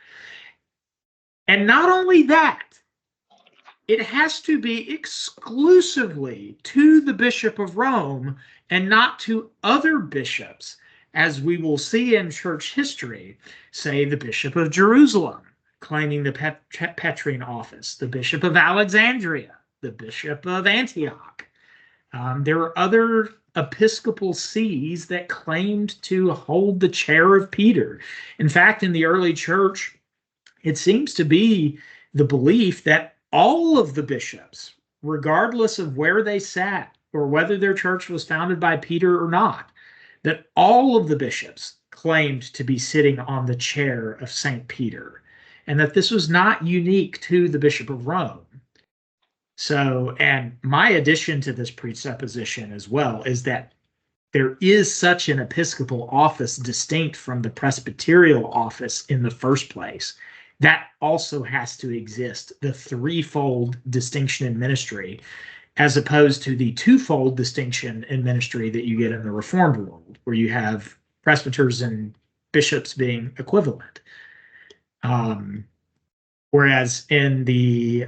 And not only that, it has to be exclusively to the Bishop of Rome and not to other bishops, as we will see in church history, say the Bishop of Jerusalem claiming the Petrine office, the Bishop of Alexandria, the Bishop of Antioch. There are other episcopal sees that claimed to hold the chair of Peter. In fact, in the early church, it seems to be the belief that all of the bishops, regardless of where they sat or whether their church was founded by Peter or not, that all of the bishops claimed to be sitting on the chair of St. Peter, and that this was not unique to the Bishop of Rome. So, and my addition to this presupposition as well is that there is such an episcopal office distinct from the presbyterial office in the first place. That also has to exist, the threefold distinction in ministry, as opposed to the twofold distinction in ministry that you get in the Reformed world, where you have presbyters and bishops being equivalent. Whereas in the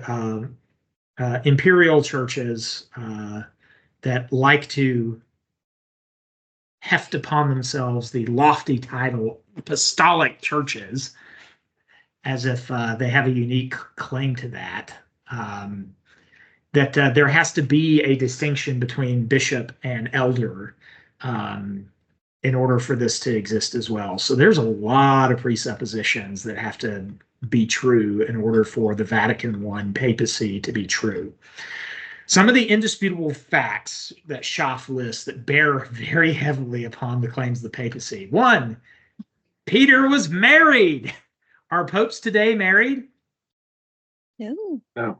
imperial churches that like to heft upon themselves the lofty title apostolic churches, as if they have a unique claim to that, that there has to be a distinction between bishop and elder in order for this to exist as well. So there's a lot of presuppositions that have to be true in order for the Vatican I papacy to be true. Some of the indisputable facts that Schaff lists that bear very heavily upon the claims of the papacy. 1, Peter was married. Are popes today married? No. No.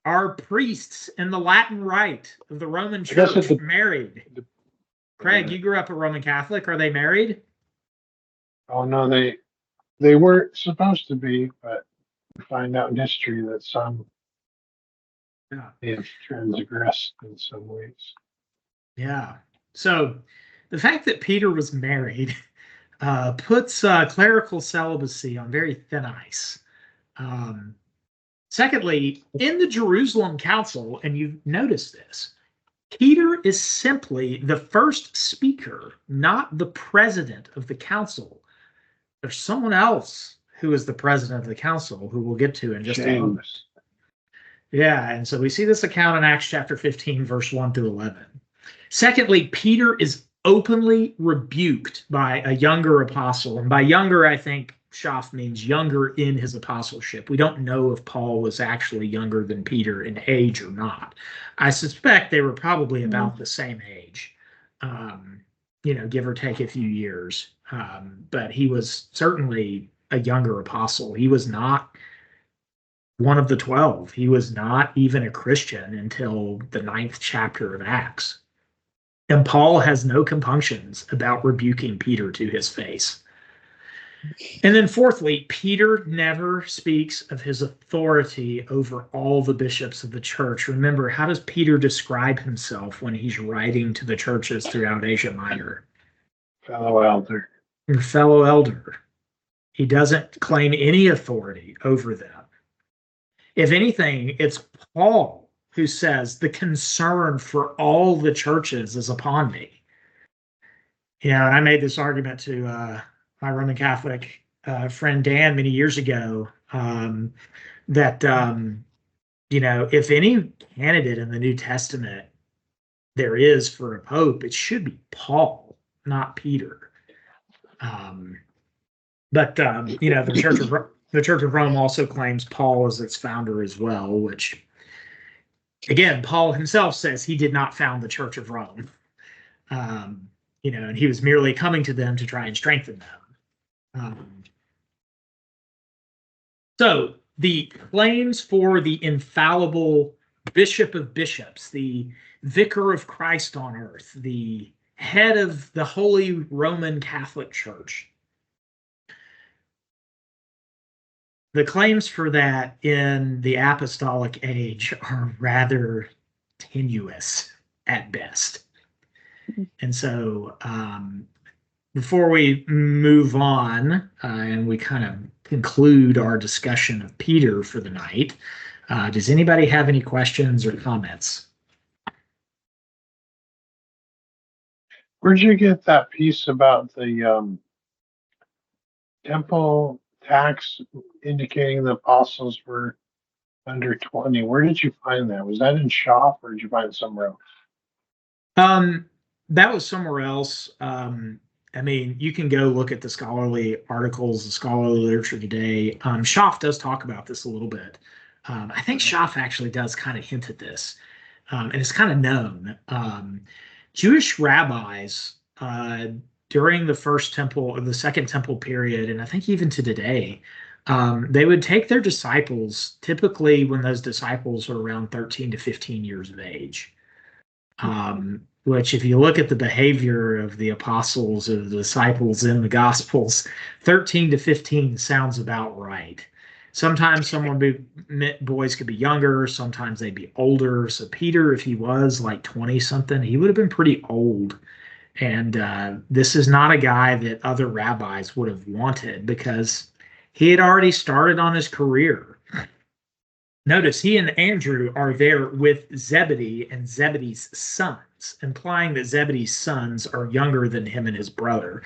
Are priests in the Latin Rite of the Roman I guess Church married? Craig, you grew up a Roman Catholic. Are they married? Oh no, they weren't supposed to be, but we find out in history that some have transgressed in some ways. Yeah. So the fact that Peter was married puts clerical celibacy on very thin ice. Secondly, in the Jerusalem Council, and you've noticed this, Peter is simply the first speaker, not the president of the council. There's someone else who is the president of the council, who we'll get to in just a moment. Yeah, and so we see this account in Acts chapter 15, verse 1 through 11. Secondly, Peter is openly rebuked by a younger apostle. And by younger, I think Schaff means younger in his apostleship. We don't know if Paul was actually younger than Peter in age or not. I suspect they were probably about the same age, give or take a few years. But he was certainly a younger apostle. He was not one of the 12. He was not even a Christian until the 9th chapter of Acts. And Paul has no compunctions about rebuking Peter to his face. And then fourthly, Peter never speaks of his authority over all the bishops of the church. Remember, how does Peter describe himself when he's writing to the churches throughout Asia Minor? Fellow elder. Your fellow elder. He doesn't claim any authority over them. If anything, it's Paul who says the concern for all the churches is upon me. I made this argument to my Roman Catholic friend Dan many years ago that if any candidate in the New Testament there is for a pope, it should be Paul, not Peter. But the Church of Rome also claims Paul as its founder as well, which, again, Paul himself says he did not found the Church of Rome, and he was merely coming to them to try and strengthen them. So the claims for the infallible Bishop of Bishops, the Vicar of Christ on earth, the head of the Holy Roman Catholic Church, the claims for that in the apostolic age are rather tenuous at best. And so before we move on and we kind of conclude our discussion of Peter for the night, Does anybody have any questions or comments? Where'd you get that piece about the temple tax indicating the apostles were under 20? Where did you find that? Was that in shop or did you find it somewhere else? That was somewhere else. I mean, you can go look at the scholarly articles, the scholarly literature today. Schaff does talk about this a little bit. I think Schaff actually does kind of hint at this, and it's kind of known. Jewish rabbis during the first temple or the second temple period, and I think even to today, they would take their disciples, typically when those disciples are around 13 to 15 years of age. Which, if you look at the behavior of the apostles or the disciples in the Gospels, 13 to 15 sounds about right. Sometimes boys could be younger, sometimes they'd be older. So Peter, if he was like 20 something, he would have been pretty old. And this is not a guy that other rabbis would have wanted because he had already started on his career. Notice he and Andrew are there with Zebedee and Zebedee's sons, implying that Zebedee's sons are younger than him and his brother.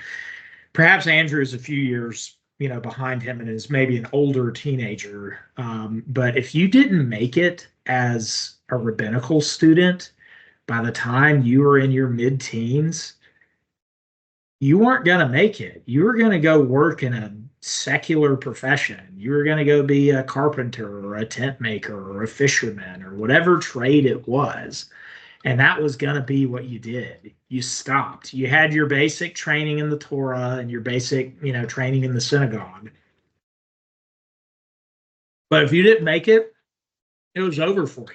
Perhaps Andrew is a few years, behind him and is maybe an older teenager. But if you didn't make it as a rabbinical student by the time you were in your mid-teens, you weren't going to make it. You were going to go work in a secular profession. You were going to go be a carpenter or a tent maker or a fisherman or whatever trade it was. And that was going to be what you did. You stopped. You had your basic training in the Torah and your basic, training in the synagogue. But if you didn't make it, it was over for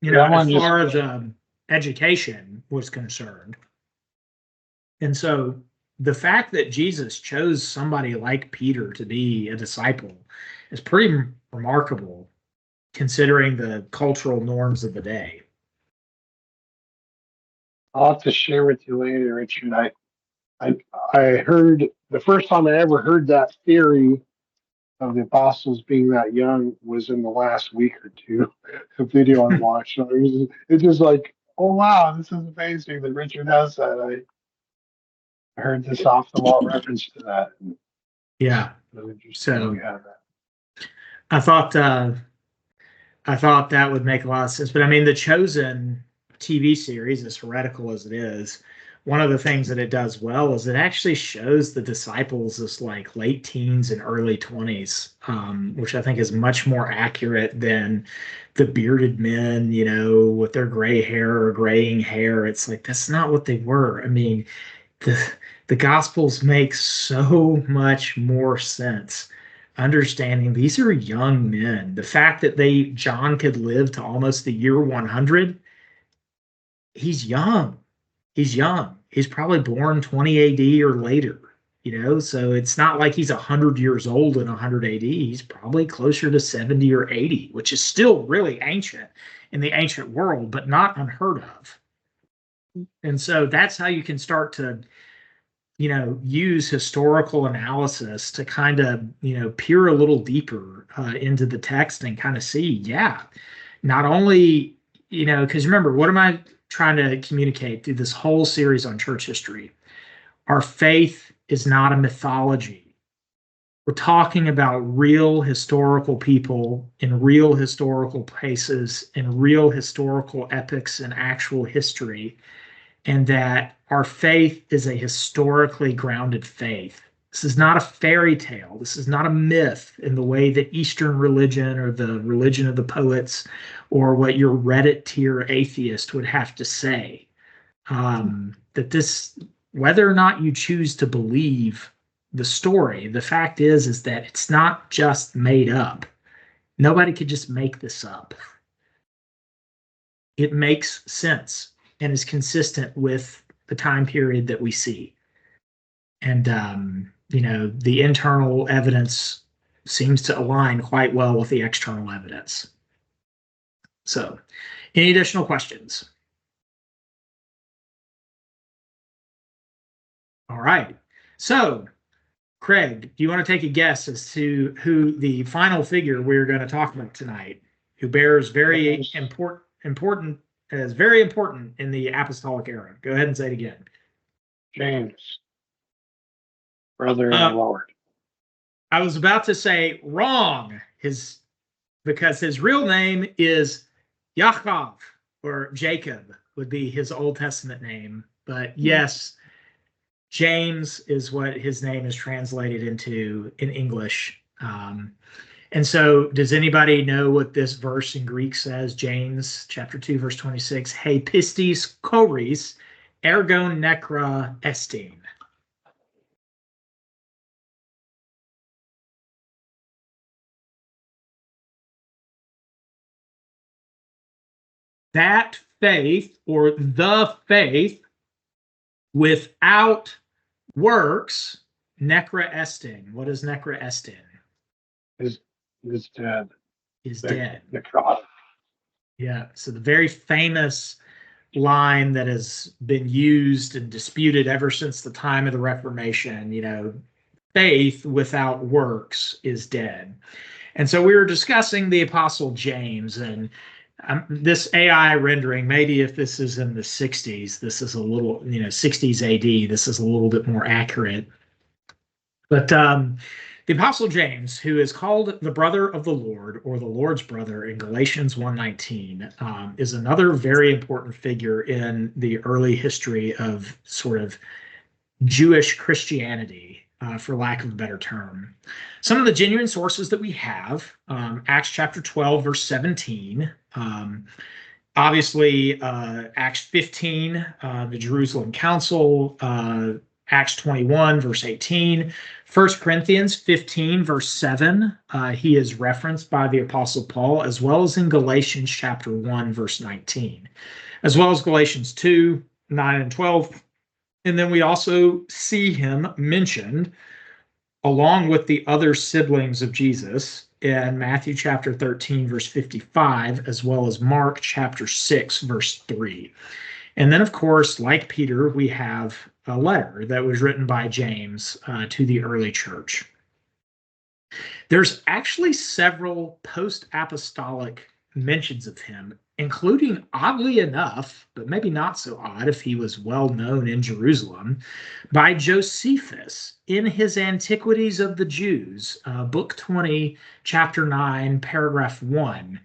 you. As far as education was concerned. And so the fact that Jesus chose somebody like Peter to be a disciple is pretty remarkable considering the cultural norms of the day. I'll have to share with you later, Richard. I heard the first time I ever heard that theory of the apostles being that young was in the last week or two, a video I watched. So it's just like, oh wow, this is amazing that Richard has that. I heard this off the wall reference to that. Yeah. So we have that. I thought that would make a lot of sense. But I mean, the Chosen TV series, as heretical as it is, one of the things that it does well is it actually shows the disciples as like late teens and early 20s, which I think is much more accurate than the bearded men, with their gray hair or graying hair. It's like, that's not what they were. I mean, the Gospels make so much more sense. Understanding these are young men. The fact that John could live to almost the year 100, he's young. He's young. He's probably born 20 AD or later, so it's not like he's 100 years old in 100 AD. He's probably closer to 70 or 80, which is still really ancient in the ancient world, but not unheard of. And so that's how you can start to use historical analysis to kind of, peer a little deeper into the text and kind of see, not only, because remember, what am I trying to communicate through this whole series on church history? Our faith is not a mythology. We're talking about real historical people in real historical places, in real historical epics and actual history, and that our faith is a historically grounded faith. This is not a fairy tale. This is not a myth in the way that Eastern religion or the religion of the poets or what your Reddit tier atheist would have to say. That this, whether or not you choose to believe the story, the fact is that it's not just made up. Nobody could just make this up. It makes sense and is consistent with the time period that we see. And, the internal evidence seems to align quite well with the external evidence. So, any additional questions? All right. So, Craig, do you want to take a guess as to who the final figure we're going to talk about tonight, who bears very Yes. important is very important in the apostolic era? Go ahead and say it again. James, brother of the Lord. I was about to say wrong, because his real name is Yaakov, or Jacob would be his Old Testament name. But yes, James is what his name is translated into in English. And so does anybody know what this verse in Greek says? James chapter 2, verse 26, He pistis choris ergon necra estin. That faith, or the faith without works, necra estin. What is necra estin? Is dead. Is dead. Necrotic. Yeah. So the very famous line that has been used and disputed ever since the time of the Reformation, faith without works is dead. And so we were discussing the Apostle James, and this AI rendering, maybe if this is in the 60s, this is a little, 60s AD, this is a little bit more accurate. But the Apostle James, who is called the brother of the Lord, or the Lord's brother in Galatians 1:19, is another very important figure in the early history of sort of Jewish Christianity, for lack of a better term. Some of the genuine sources that we have, Acts chapter 12, verse 17, obviously Acts 15, the Jerusalem Council, Acts 21, verse 18, 1 Corinthians 15, verse 7, he is referenced by the Apostle Paul, as well as in Galatians chapter 1, verse 19, as well as Galatians 2, 9 and 12. And then we also see him mentioned along with the other siblings of Jesus in Matthew chapter 13, verse 55, as well as Mark chapter 6, verse 3. And then, of course, like Peter, we have a letter that was written by James to the early church. There's actually several post-apostolic mentions of him, including, oddly enough, but maybe not so odd if he was well known in Jerusalem, by Josephus in his Antiquities of the Jews, book 20, chapter 9, paragraph 1.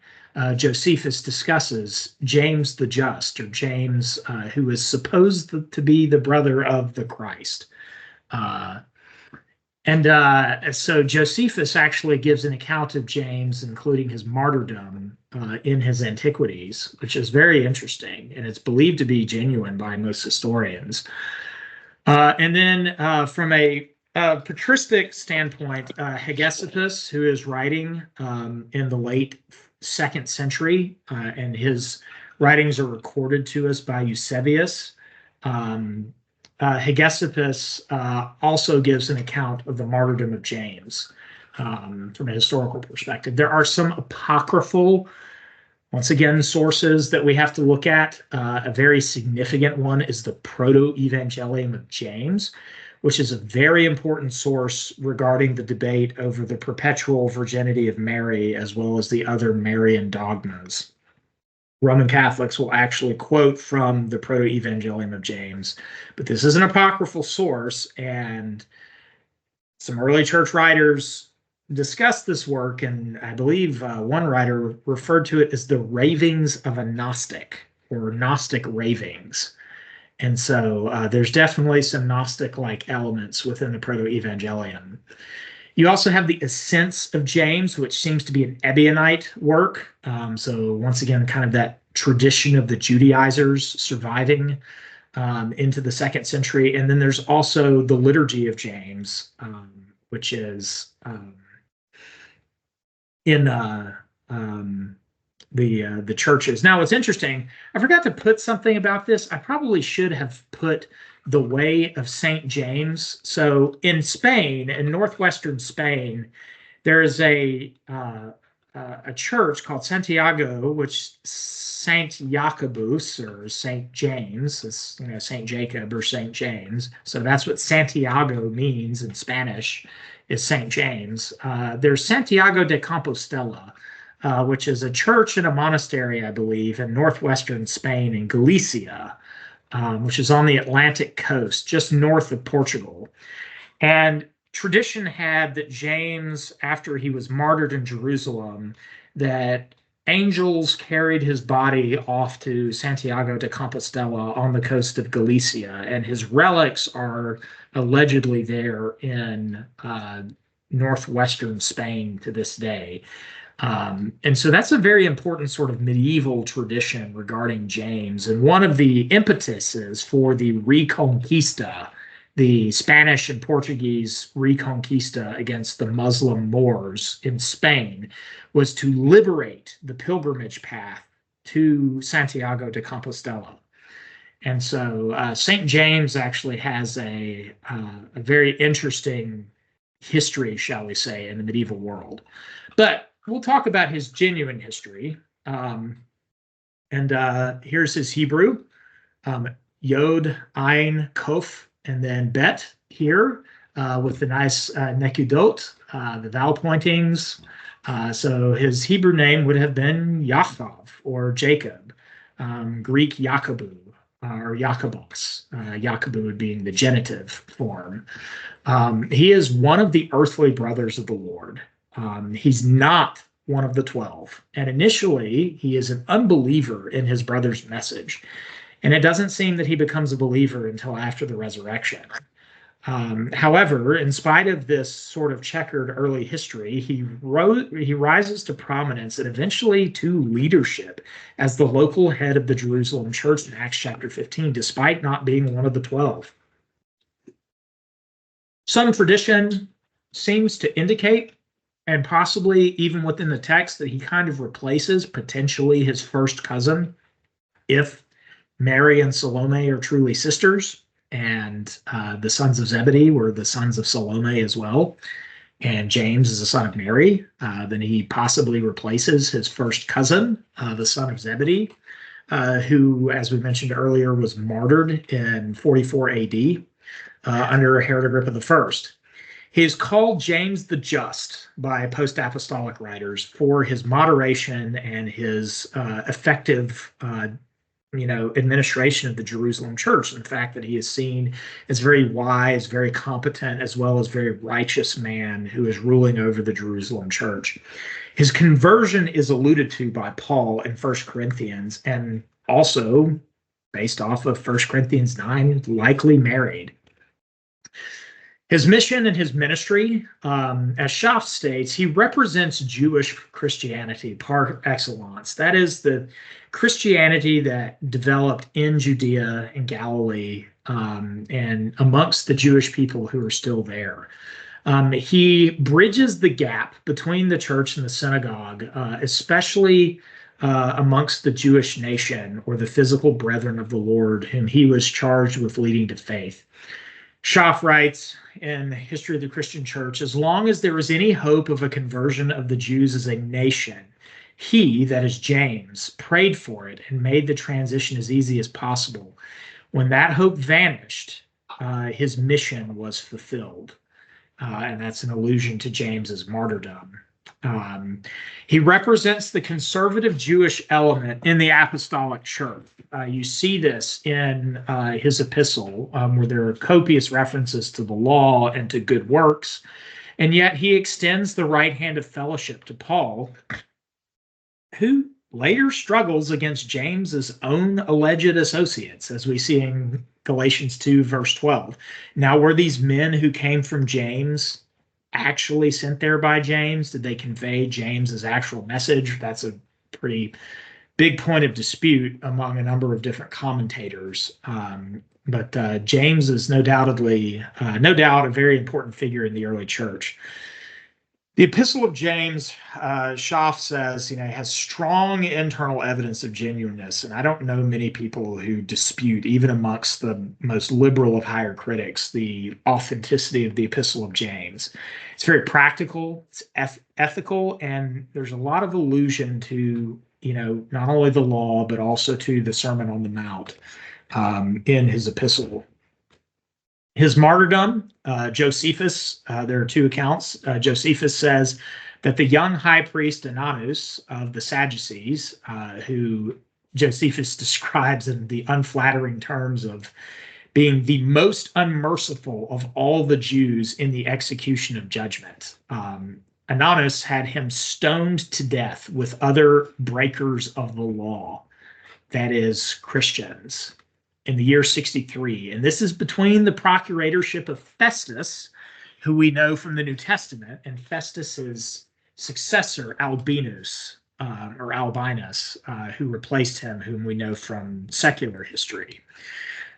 Josephus discusses James the Just, or James, who is supposed to be the brother of the Christ. So Josephus actually gives an account of James, including his martyrdom, in his Antiquities, which is very interesting, and it's believed to be genuine by most historians. And then from a patristic standpoint, Hegesippus, who is writing in the late 2nd century, and his writings are recorded to us by Eusebius. Hegesippus also gives an account of the martyrdom of James from a historical perspective. There are some apocryphal, once again, sources that we have to look at. A very significant one is the Proto-Evangelium of James, which is a very important source regarding the debate over the perpetual virginity of Mary, as well as the other Marian dogmas. Roman Catholics will actually quote from the Proto-Evangelium of James, but this is an apocryphal source, and some early church writers discussed this work, and I believe one writer referred to it as the ravings of a Gnostic, or Gnostic ravings. And so there's definitely some Gnostic-like elements within the Proto-Evangelium. You also have the Ascents of James, which seems to be an Ebionite work. So once again, kind of that tradition of the Judaizers surviving into the 2nd century. And then there's also the Liturgy of James, which is in the churches. Now, what's interesting, I forgot to put something about this. I probably should have put the Way of St. James. So in Spain, in northwestern Spain, there is a a church called Santiago, which Saint Jacobus or Saint James, is, Saint Jacob or Saint James. So that's what Santiago means in Spanish, is Saint James. There's Santiago de Compostela, which is a church and a monastery, I believe, in northwestern Spain in Galicia, which is on the Atlantic coast, just north of Portugal. And tradition had that James, after he was martyred in Jerusalem, that angels carried his body off to Santiago de Compostela on the coast of Galicia, and his relics are allegedly there in northwestern Spain to this day. And so that's a very important sort of medieval tradition regarding James. And one of the impetuses for the Reconquista, the Spanish and Portuguese Reconquista against the Muslim Moors in Spain, was to liberate the pilgrimage path to Santiago de Compostela. And so St. James actually has a very interesting history, shall we say, in the medieval world. But we'll talk about his genuine history. Here's his Hebrew, Yod, Ein, Kof, and then Bet here with the nice nekudot, the vowel pointings. So his Hebrew name would have been Yaakov or Jacob, Greek Yakobu or Jakobos, Jakobu being the genitive form. He is one of the earthly brothers of the Lord. He's not one of the 12. And initially, he is an unbeliever in his brother's message. And it doesn't seem that he becomes a believer until after the resurrection. However, in spite of this sort of checkered early history, he rises to prominence and eventually to leadership as the local head of the Jerusalem church in Acts chapter 15, despite not being one of the 12. Some tradition seems to indicate, and possibly even within the text, that he kind of replaces potentially his first cousin if Mary and Salome are truly sisters, and the sons of Zebedee were the sons of Salome as well, and James is a son of Mary. Then he possibly replaces his first cousin, the son of Zebedee, who, as we mentioned earlier, was martyred in 44 AD under Herod Agrippa I. He is called James the Just by post-apostolic writers for his moderation and his effective administration of the Jerusalem church. In fact, that he is seen as very wise, very competent, as well as very righteous man who is ruling over the Jerusalem church. His conversion is alluded to by Paul in 1 Corinthians, and also based off of 1 Corinthians 9, likely married. His mission and his ministry, as Schaff states, he represents Jewish Christianity par excellence. That is the Christianity that developed in Judea and Galilee and amongst the Jewish people who are still there. He bridges the gap between the church and the synagogue, especially amongst the Jewish nation or the physical brethren of the Lord, whom he was charged with leading to faith. Schaff writes in History of the Christian Church, as long as there was any hope of a conversion of the Jews as a nation, he, that is James, prayed for it and made the transition as easy as possible. When that hope vanished, his mission was fulfilled. And that's an allusion to James's martyrdom. He represents the conservative Jewish element in the apostolic church. You see this in his epistle, where there are copious references to the law and to good works, and yet he extends the right hand of fellowship to Paul, who later struggles against James's own alleged associates, as we see in Galatians 2, verse 12. Now, were these men who came from James actually sent there by James? Did they convey James's actual message? That's a pretty big point of dispute among a number of different commentators. But James is no doubt a very important figure in the early church. The Epistle of James, Schaff says, has strong internal evidence of genuineness, and I don't know many people who dispute, even amongst the most liberal of higher critics, the authenticity of the Epistle of James. It's very practical, it's ethical, and there's a lot of allusion to, not only the law, but also to the Sermon on the Mount in his epistle. His martyrdom, Josephus, there are two accounts. Josephus says that the young high priest Ananus of the Sadducees, who Josephus describes in the unflattering terms of being the most unmerciful of all the Jews in the execution of judgment. Ananus had him stoned to death with other breakers of the law, that is, Christians, in the year 63. And this is between the procuratorship of Festus, who we know from the New Testament, and Festus's successor, Albinus, who replaced him, whom we know from secular history.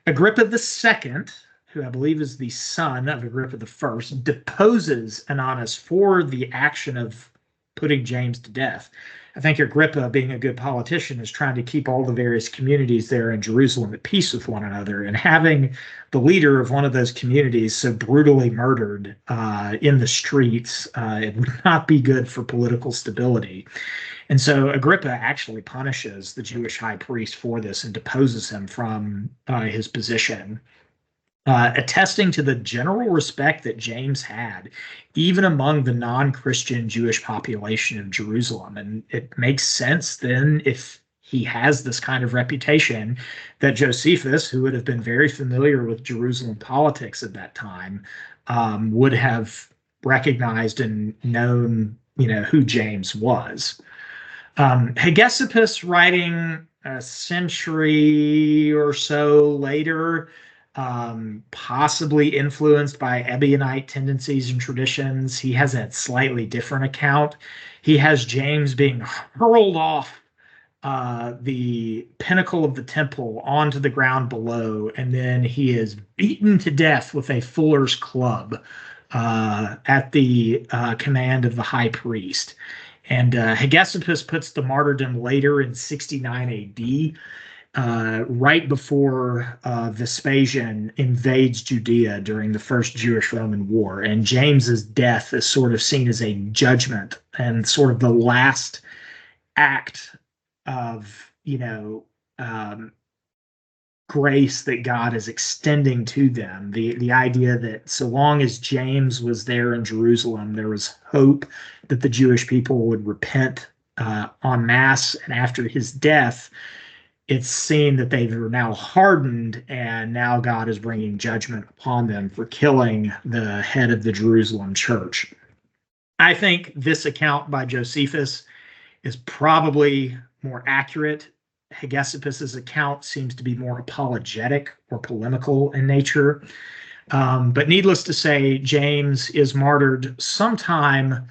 Agrippa II, who I believe is the son of Agrippa I, deposes Ananus for the action of putting James to death. I think Agrippa, being a good politician, is trying to keep all the various communities there in Jerusalem at peace with one another. And having the leader of one of those communities so brutally murdered in the streets, it would not be good for political stability. And so Agrippa actually punishes the Jewish high priest for this and deposes him from his position, attesting to the general respect that James had, even among the non-Christian Jewish population of Jerusalem. And it makes sense then, if he has this kind of reputation, that Josephus, who would have been very familiar with Jerusalem politics at that time, would have recognized and known, who James was. Hegesippus, writing a century or so later, possibly influenced by Ebionite tendencies and traditions, he has a slightly different account. He has James being hurled off the pinnacle of the temple onto the ground below, and then he is beaten to death with a fuller's club at the command of the high priest. And Hegesippus puts the martyrdom later in 69 AD, right before Vespasian invades Judea during the First Jewish-Roman War. And James's death is sort of seen as a judgment and sort of the last act of, grace that God is extending to them. The idea that so long as James was there in Jerusalem, there was hope that the Jewish people would repent en masse. And after his death, it's seen that they were now hardened, and now God is bringing judgment upon them for killing the head of the Jerusalem church. I think this account by Josephus is probably more accurate. Hegesippus's account seems to be more apologetic or polemical in nature. But needless to say, James is martyred sometime,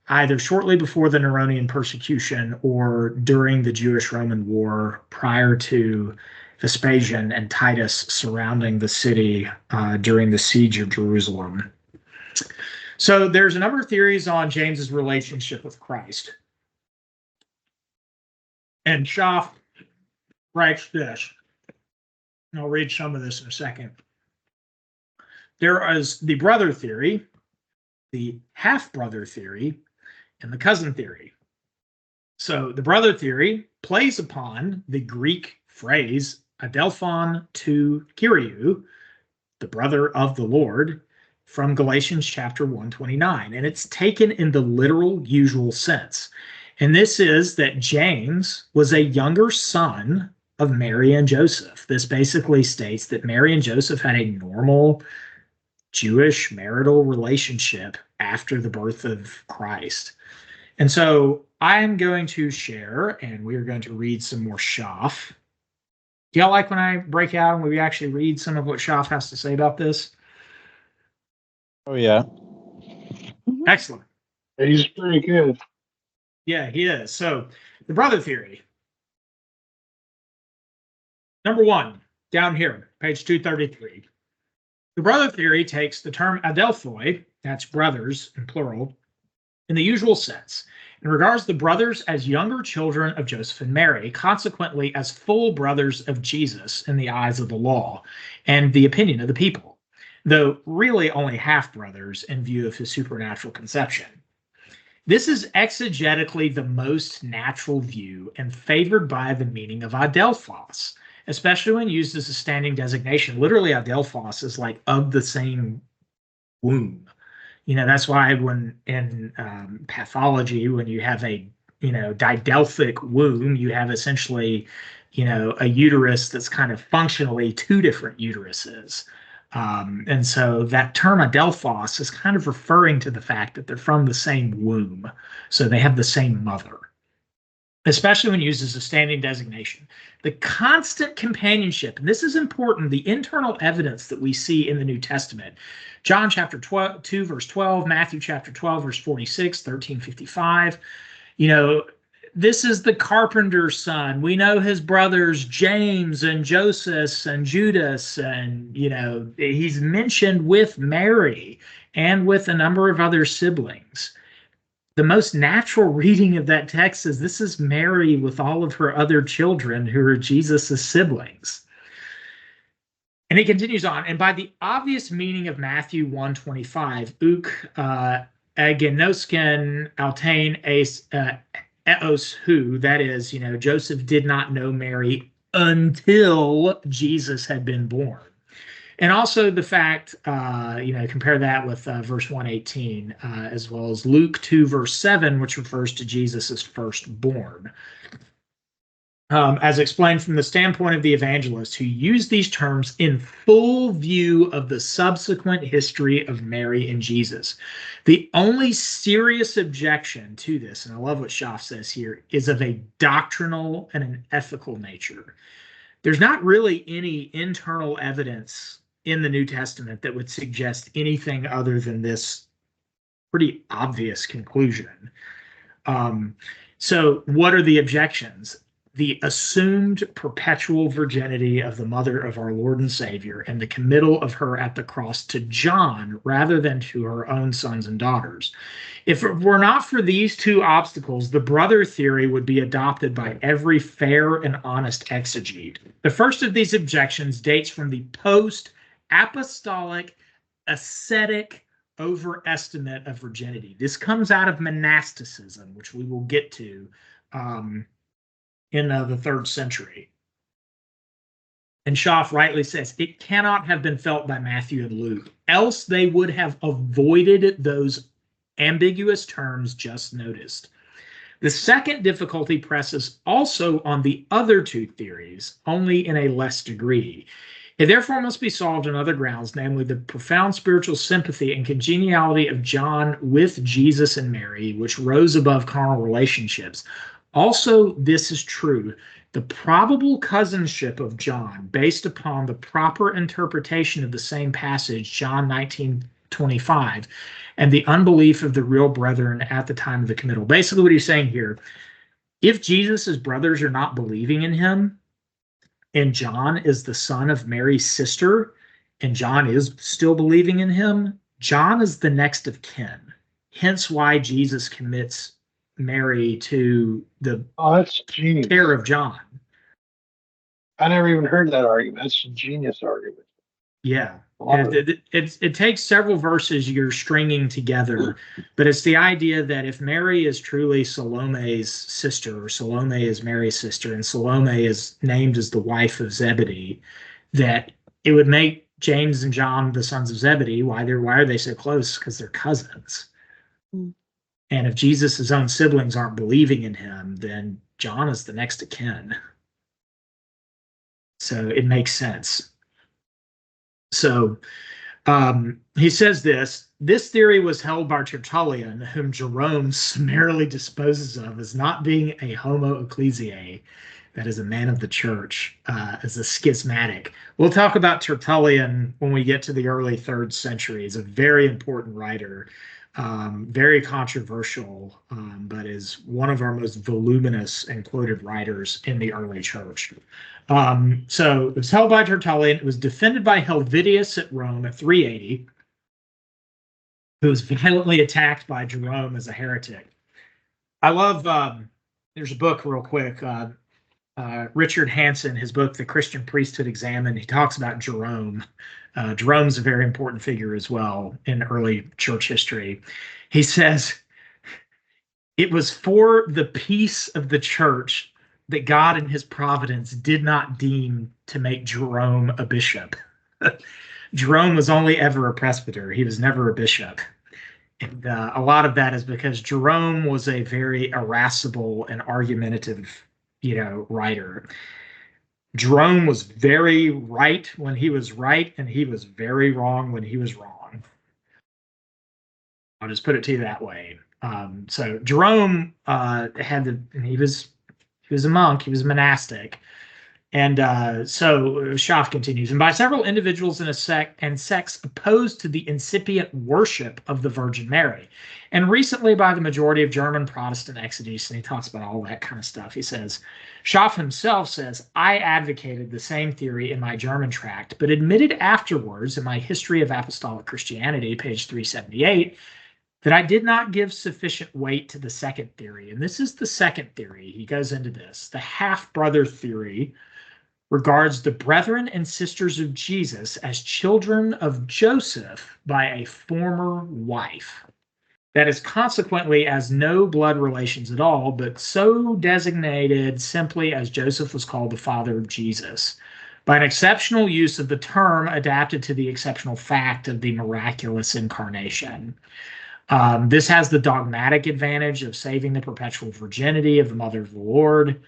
either shortly before the Neronian persecution or during the Jewish-Roman War, prior to Vespasian and Titus surrounding the city during the siege of Jerusalem. So there's a number of theories on James's relationship with Christ. And Schaff writes this, and I'll read some of this in a second. There is the brother theory, the half-brother theory, and the cousin theory. So the brother theory plays upon the Greek phrase adelphon to Kyriou, the brother of the Lord, from Galatians chapter 1:29, and it's taken in the literal usual sense. And this is that James was a younger son of Mary and Joseph. This basically states that Mary and Joseph had a normal Jewish marital relationship after the birth of Christ. And so I'm going to share, and we're going to read some more Schaff. Do y'all like when I break out and we actually read some of what Schaff has to say about this? Oh, yeah. Excellent. He's pretty good. Yeah, he is. So the brother theory. Number one, down here, page 233. The brother theory takes the term adelphoi, that's brothers in plural, in the usual sense, and regards the brothers as younger children of Joseph and Mary, consequently as full brothers of Jesus in the eyes of the law and the opinion of the people, though really only half brothers in view of his supernatural conception. This is exegetically the most natural view and favored by the meaning of adelphos, especially when used as a standing designation. Literally, adelphos is like of the same womb. That's why when in pathology, when you have a didelphic womb, you have essentially a uterus that's kind of functionally two different uteruses. And so that term adelphos is kind of referring to the fact that they're from the same womb, so they have the same mother, especially when used as a standing designation. The constant companionship, and this is important, the internal evidence that we see in the New Testament. John chapter 2, verse 12, Matthew chapter 12, verse 46, 1355. This is the carpenter's son. We know his brothers James and Joseph and Judas, and he's mentioned with Mary and with a number of other siblings. The most natural reading of that text is this is Mary with all of her other children who are Jesus' siblings. And he continues on, and by the obvious meaning of Matthew 1:25, uk agenosken altain eos who, that is, Joseph did not know Mary until Jesus had been born. And also the fact, compare that with verse 118, as well as Luke 2, verse 7, which refers to Jesus as firstborn. As explained from the standpoint of the evangelists who use these terms in full view of the subsequent history of Mary and Jesus. The only serious objection to this, and I love what Schaff says here, is of a doctrinal and an ethical nature. There's not really any internal evidence in the New Testament that would suggest anything other than this pretty obvious conclusion. So what are the objections? The assumed perpetual virginity of the mother of our Lord and Savior and the committal of her at the cross to John rather than to her own sons and daughters. If it were not for these two obstacles, the brother theory would be adopted by every fair and honest exegete. The first of these objections dates from the post-apostolic ascetic overestimate of virginity. This comes out of monasticism, which we will get to in the 3rd century. And Schaff rightly says it cannot have been felt by Matthew and Luke, else they would have avoided those ambiguous terms just noticed. The second difficulty presses also on the other two theories, only in a less degree. It therefore must be solved on other grounds, namely the profound spiritual sympathy and congeniality of John with Jesus and Mary, which rose above carnal relationships. Also, this is true. The probable cousinship of John, based upon the proper interpretation of the same passage, John 19:25, and the unbelief of the real brethren at the time of the committal. Basically, what he's saying here, if Jesus' brothers are not believing in him, and John is the son of Mary's sister, and John is still believing in him, John is the next of kin. Hence why Jesus commits Mary to the that's genius. care of John. I never even heard that argument. That's a genius argument. Yeah. It takes several verses you're stringing together, but it's the idea that if Mary is truly Salome's sister, or Salome is Mary's sister, and Salome is named as the wife of Zebedee, that it would make James and John the sons of Zebedee. Why are they so close? Because they're cousins. Mm. And if Jesus' own siblings aren't believing in him, then John is the next of kin. So it makes sense. So he says this theory was held by Tertullian, whom Jerome summarily disposes of as not being a homo ecclesiae, that is a man of the church, as a schismatic. We'll talk about Tertullian when we get to the early 3rd century. He's a very important writer, very controversial, but is one of our most voluminous and quoted writers in the early church. So it was held by Tertullian. It was defended by Helvidius at Rome at 380. who was violently attacked by Jerome as a heretic. I love, there's a book real quick, Richard Hanson, his book, The Christian Priesthood Examined, he talks about Jerome. Jerome's a very important figure as well in early church history. He says, it was for the peace of the church that God in his providence did not deem to make Jerome a bishop. Jerome was only ever a presbyter. He was never a bishop. And a lot of that is because Jerome was a very irascible and argumentative, writer. Jerome was very right when he was right, and he was very wrong when he was wrong. I'll just put it to you that way. So Jerome he was a monk, he was monastic. And so Schaff continues, and by several individuals in a sect and sects opposed to the incipient worship of the Virgin Mary, and recently by the majority of German Protestant exegetes, and he talks about all that kind of stuff. He says, Schaff himself says, I advocated the same theory in my German tract, but admitted afterwards in my History of Apostolic Christianity, page 378, that I did not give sufficient weight to the second theory. And this is the second theory. He goes into this. The half-brother theory regards the brethren and sisters of Jesus as children of Joseph by a former wife. That is consequently as no blood relations at all, but so designated simply as Joseph was called the father of Jesus, by an exceptional use of the term adapted to the exceptional fact of the miraculous incarnation. This has the dogmatic advantage of saving the perpetual virginity of the mother of the Lord,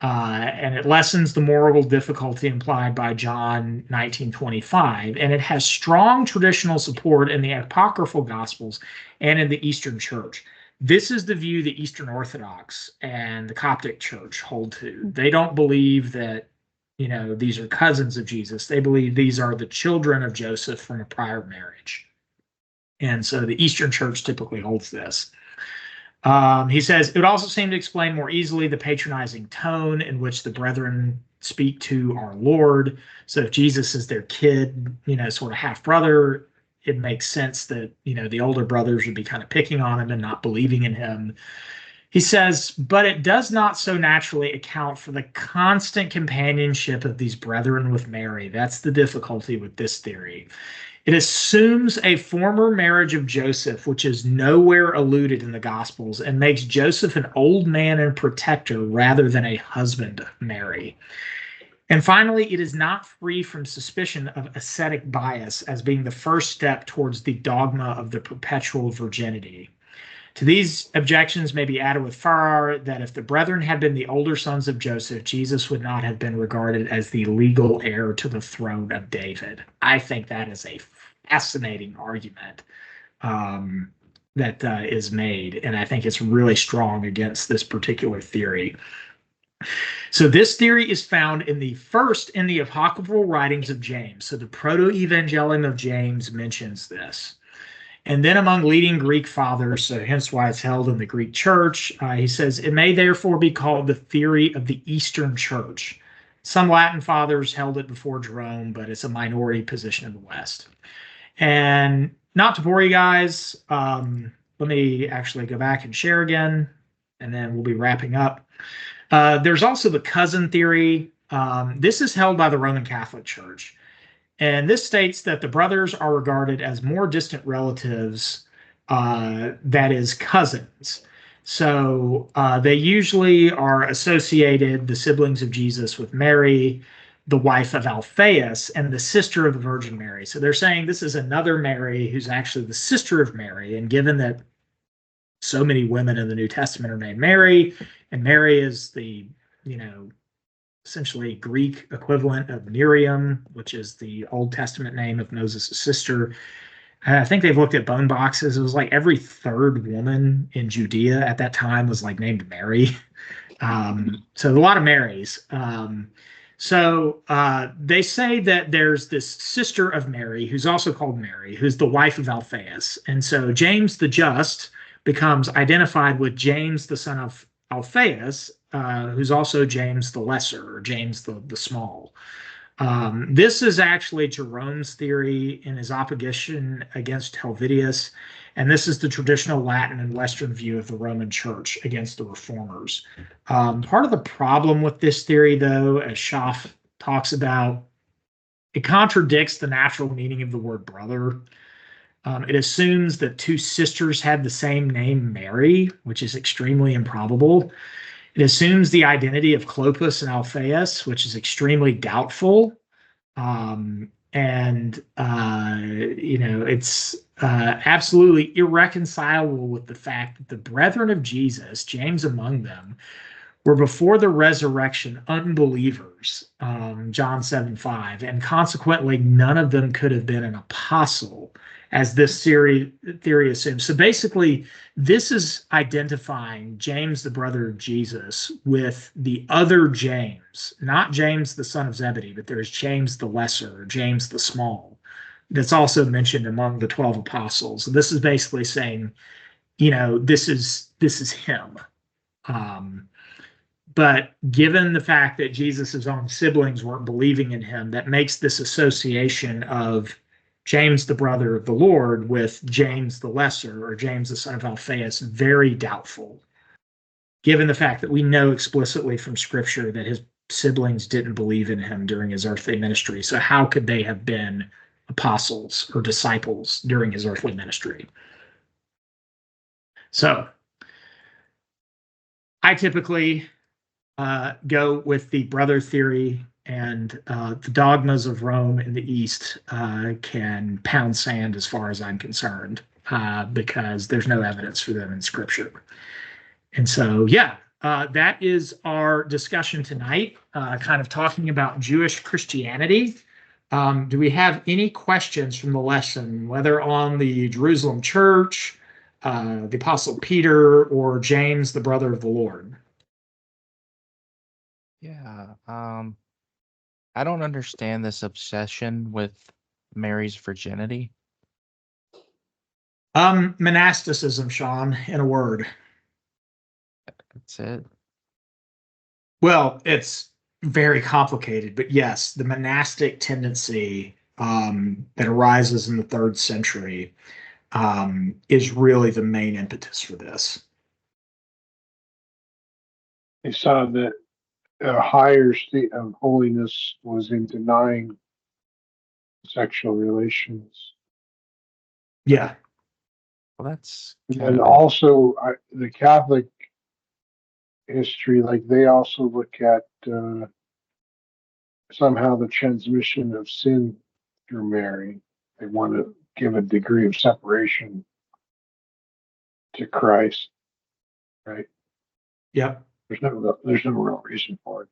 and it lessens the moral difficulty implied by John 19:25, and it has strong traditional support in the apocryphal Gospels and in the Eastern Church. This is the view the Eastern Orthodox and the Coptic Church hold to. They don't believe that, these are cousins of Jesus. They believe these are the children of Joseph from a prior marriage. And so the Eastern Church typically holds this. He says, it would also seem to explain more easily the patronizing tone in which the brethren speak to our Lord. So if Jesus is their kid, sort of half-brother, it makes sense that, the older brothers would be kind of picking on him and not believing in him. He says, but it does not so naturally account for the constant companionship of these brethren with Mary. That's the difficulty with this theory. It assumes a former marriage of Joseph, which is nowhere alluded in the Gospels, and makes Joseph an old man and protector rather than a husband of Mary. And finally, it is not free from suspicion of ascetic bias as being the first step towards the dogma of the perpetual virginity. To these objections may be added with Farrar that if the brethren had been the older sons of Joseph, Jesus would not have been regarded as the legal heir to the throne of David. I think that is a fascinating argument that is made, and I think it's really strong against this particular theory. So this theory is found in the apocryphal writings of James. So the Proto-Evangelium of James mentions this. And then among leading Greek fathers, so hence why it's held in the Greek church, he says, it may therefore be called the theory of the Eastern Church. Some Latin fathers held it before Jerome, but it's a minority position in the West. And not to bore you guys, let me actually go back and share again, and then we'll be wrapping up. There's also the cousin theory. This is held by the Roman Catholic Church. And this states that the brothers are regarded as more distant relatives, that is, cousins. So they usually are associated, the siblings of Jesus, with Mary, the wife of Alphaeus, and the sister of the Virgin Mary. So they're saying this is another Mary who's actually the sister of Mary. And given that so many women in the New Testament are named Mary, and Mary is the, essentially Greek equivalent of Miriam, which is the Old Testament name of Moses' sister. I think they've looked at bone boxes. It was like every third woman in Judea at that time was like named Mary. So a lot of Marys. So they say that there's this sister of Mary who's also called Mary, who's the wife of Alphaeus. And so James the Just becomes identified with James, the son of Alphaeus, who's also James the Lesser, or James the Small. This is actually Jerome's theory in his opposition against Helvidius, and this is the traditional Latin and Western view of the Roman Church against the Reformers. Part of the problem with this theory, though, as Schaff talks about, it contradicts the natural meaning of the word brother. It assumes that two sisters had the same name, Mary, which is extremely improbable. It assumes the identity of Clopas and Alphaeus, which is extremely doubtful. It's absolutely irreconcilable with the fact that the brethren of Jesus, James among them, were before the resurrection unbelievers, John 7:5, and consequently none of them could have been an apostle, as this theory assumes. So basically, this is identifying James, the brother of Jesus, with the other James, not James, the son of Zebedee, but there's James the Lesser, or James the Small, that's also mentioned among the 12 apostles. This is basically saying, this is him. But given the fact that Jesus' own siblings weren't believing in him, that makes this association of James, the brother of the Lord, with James the Lesser, or James the son of Alphaeus, very doubtful, given the fact that we know explicitly from Scripture that his siblings didn't believe in him during his earthly ministry. So how could they have been apostles or disciples during his earthly ministry? So I typically go with the brother theory, and the dogmas of Rome in the East can pound sand as far as I'm concerned, because there's no evidence for them in Scripture. And so, that is our discussion tonight, kind of talking about Jewish Christianity. Do we have any questions from the lesson, whether on the Jerusalem church, the Apostle Peter, or James, the brother of the Lord? Yeah, I don't understand this obsession with Mary's virginity. Monasticism, Sean, in a word. That's it. Well, it's very complicated, but yes, the monastic tendency that arises in the 3rd century is really the main impetus for this. They saw that a higher state of holiness was in denying sexual relations. Yeah. Well, that's And also the Catholic history, like they also look at somehow the transmission of sin through Mary. They want to give a degree of separation to Christ, right? Yep. There's no real reason for it.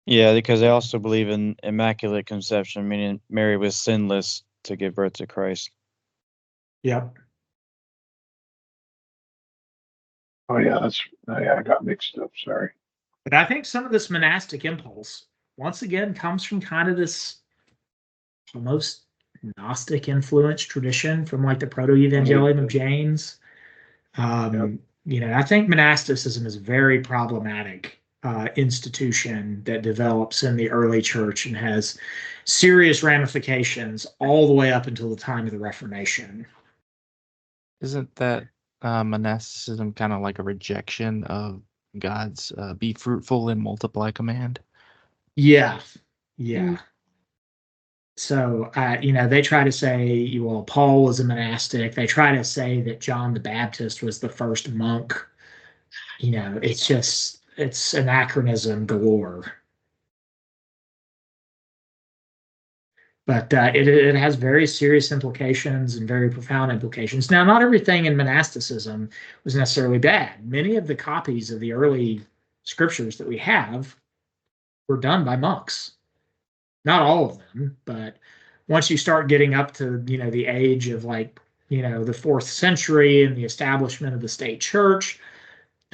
Yeah, because they also believe in immaculate conception, meaning Mary was sinless to give birth to Christ. Yep. Oh yeah, I got mixed up. Sorry. But I think some of this monastic impulse, once again, comes from kind of this almost Gnostic influence tradition from like the Proto-Evangelium of James. I think monasticism is a very problematic institution that develops in the early church and has serious ramifications all the way up until the time of the Reformation. Isn't that monasticism kind of like a rejection of God's be fruitful and multiply command? Yeah. So, they try to say, well, Paul was a monastic. They try to say that John the Baptist was the first monk. It's anachronism galore. But it has very serious implications and very profound implications. Now, not everything in monasticism was necessarily bad. Many of the copies of the early scriptures that we have were done by monks. Not all of them, but once you start getting up to, the age of the 4th century and the establishment of the state church,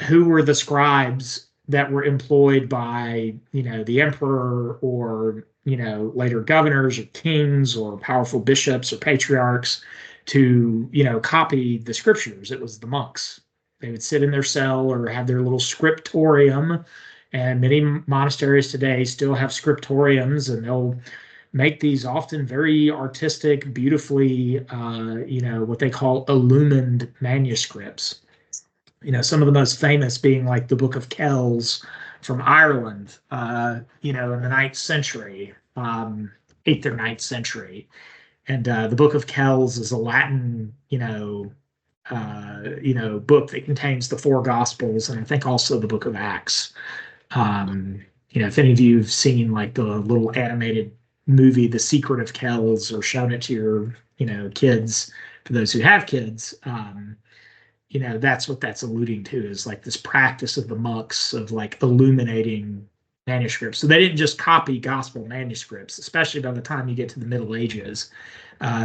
who were the scribes that were employed by, the emperor or, later governors or kings or powerful bishops or patriarchs to, copy the scriptures? It was the monks. They would sit in their cell or have their little scriptorium And many monasteries today still have scriptoriums, and they'll make these often very artistic, beautifully, what they call illumined manuscripts. Some of the most famous being like the Book of Kells from Ireland, in the 9th century, 8th or 9th century. And the Book of Kells is a Latin, book that contains the 4 Gospels, and I think also the Book of Acts. If any of you have seen like the little animated movie, The Secret of Kells, or shown it to your, kids, for those who have kids, that's what that's alluding to, is like this practice of the monks of like illuminating manuscripts. So they didn't just copy gospel manuscripts, especially by the time you get to the Middle Ages.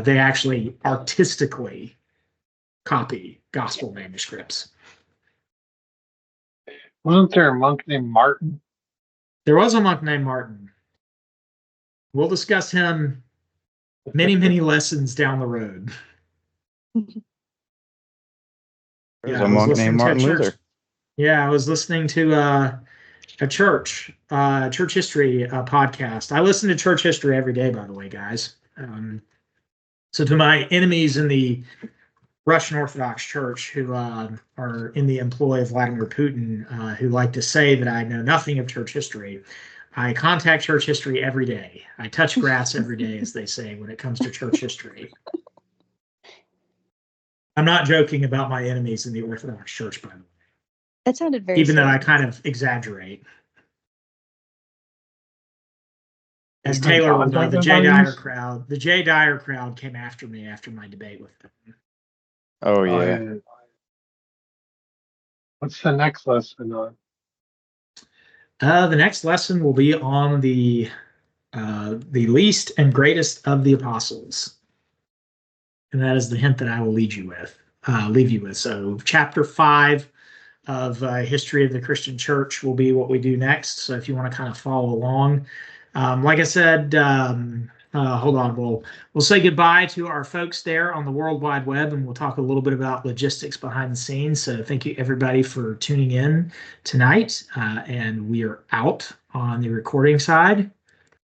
They actually artistically copy gospel manuscripts. Wasn't there a monk named Martin? There was a monk named Martin. We'll discuss him many, many lessons down the road. There's Yeah, a I was monk listening named to a Martin church- Luther. Yeah, I was listening to a church history podcast. I listen to church history every day, by the way, guys. So to my enemies in the Russian Orthodox Church who are in the employ of Vladimir Putin, who like to say that I know nothing of church history, I contact church history every day. I touch grass every day, as they say, when it comes to church history. I'm not joking about my enemies in the Orthodox Church, by the way, That sounded very even though I serious. kind of exaggerate. As You've been Taylor will know, the contacted Jay by Dyer these? crowd, the Jay Dyer crowd came after me after my debate with them. Oh yeah. What's the next lesson on? The next lesson will be on the least and greatest of the apostles, and that is the hint that I will leave you with. So, chapter 5 of History of the Christian Church will be what we do next. So, if you want to kind of follow along, like I said, hold on. We'll say goodbye to our folks there on the World Wide Web, and we'll talk a little bit about logistics behind the scenes. So thank you everybody for tuning in tonight, and we are out on the recording side.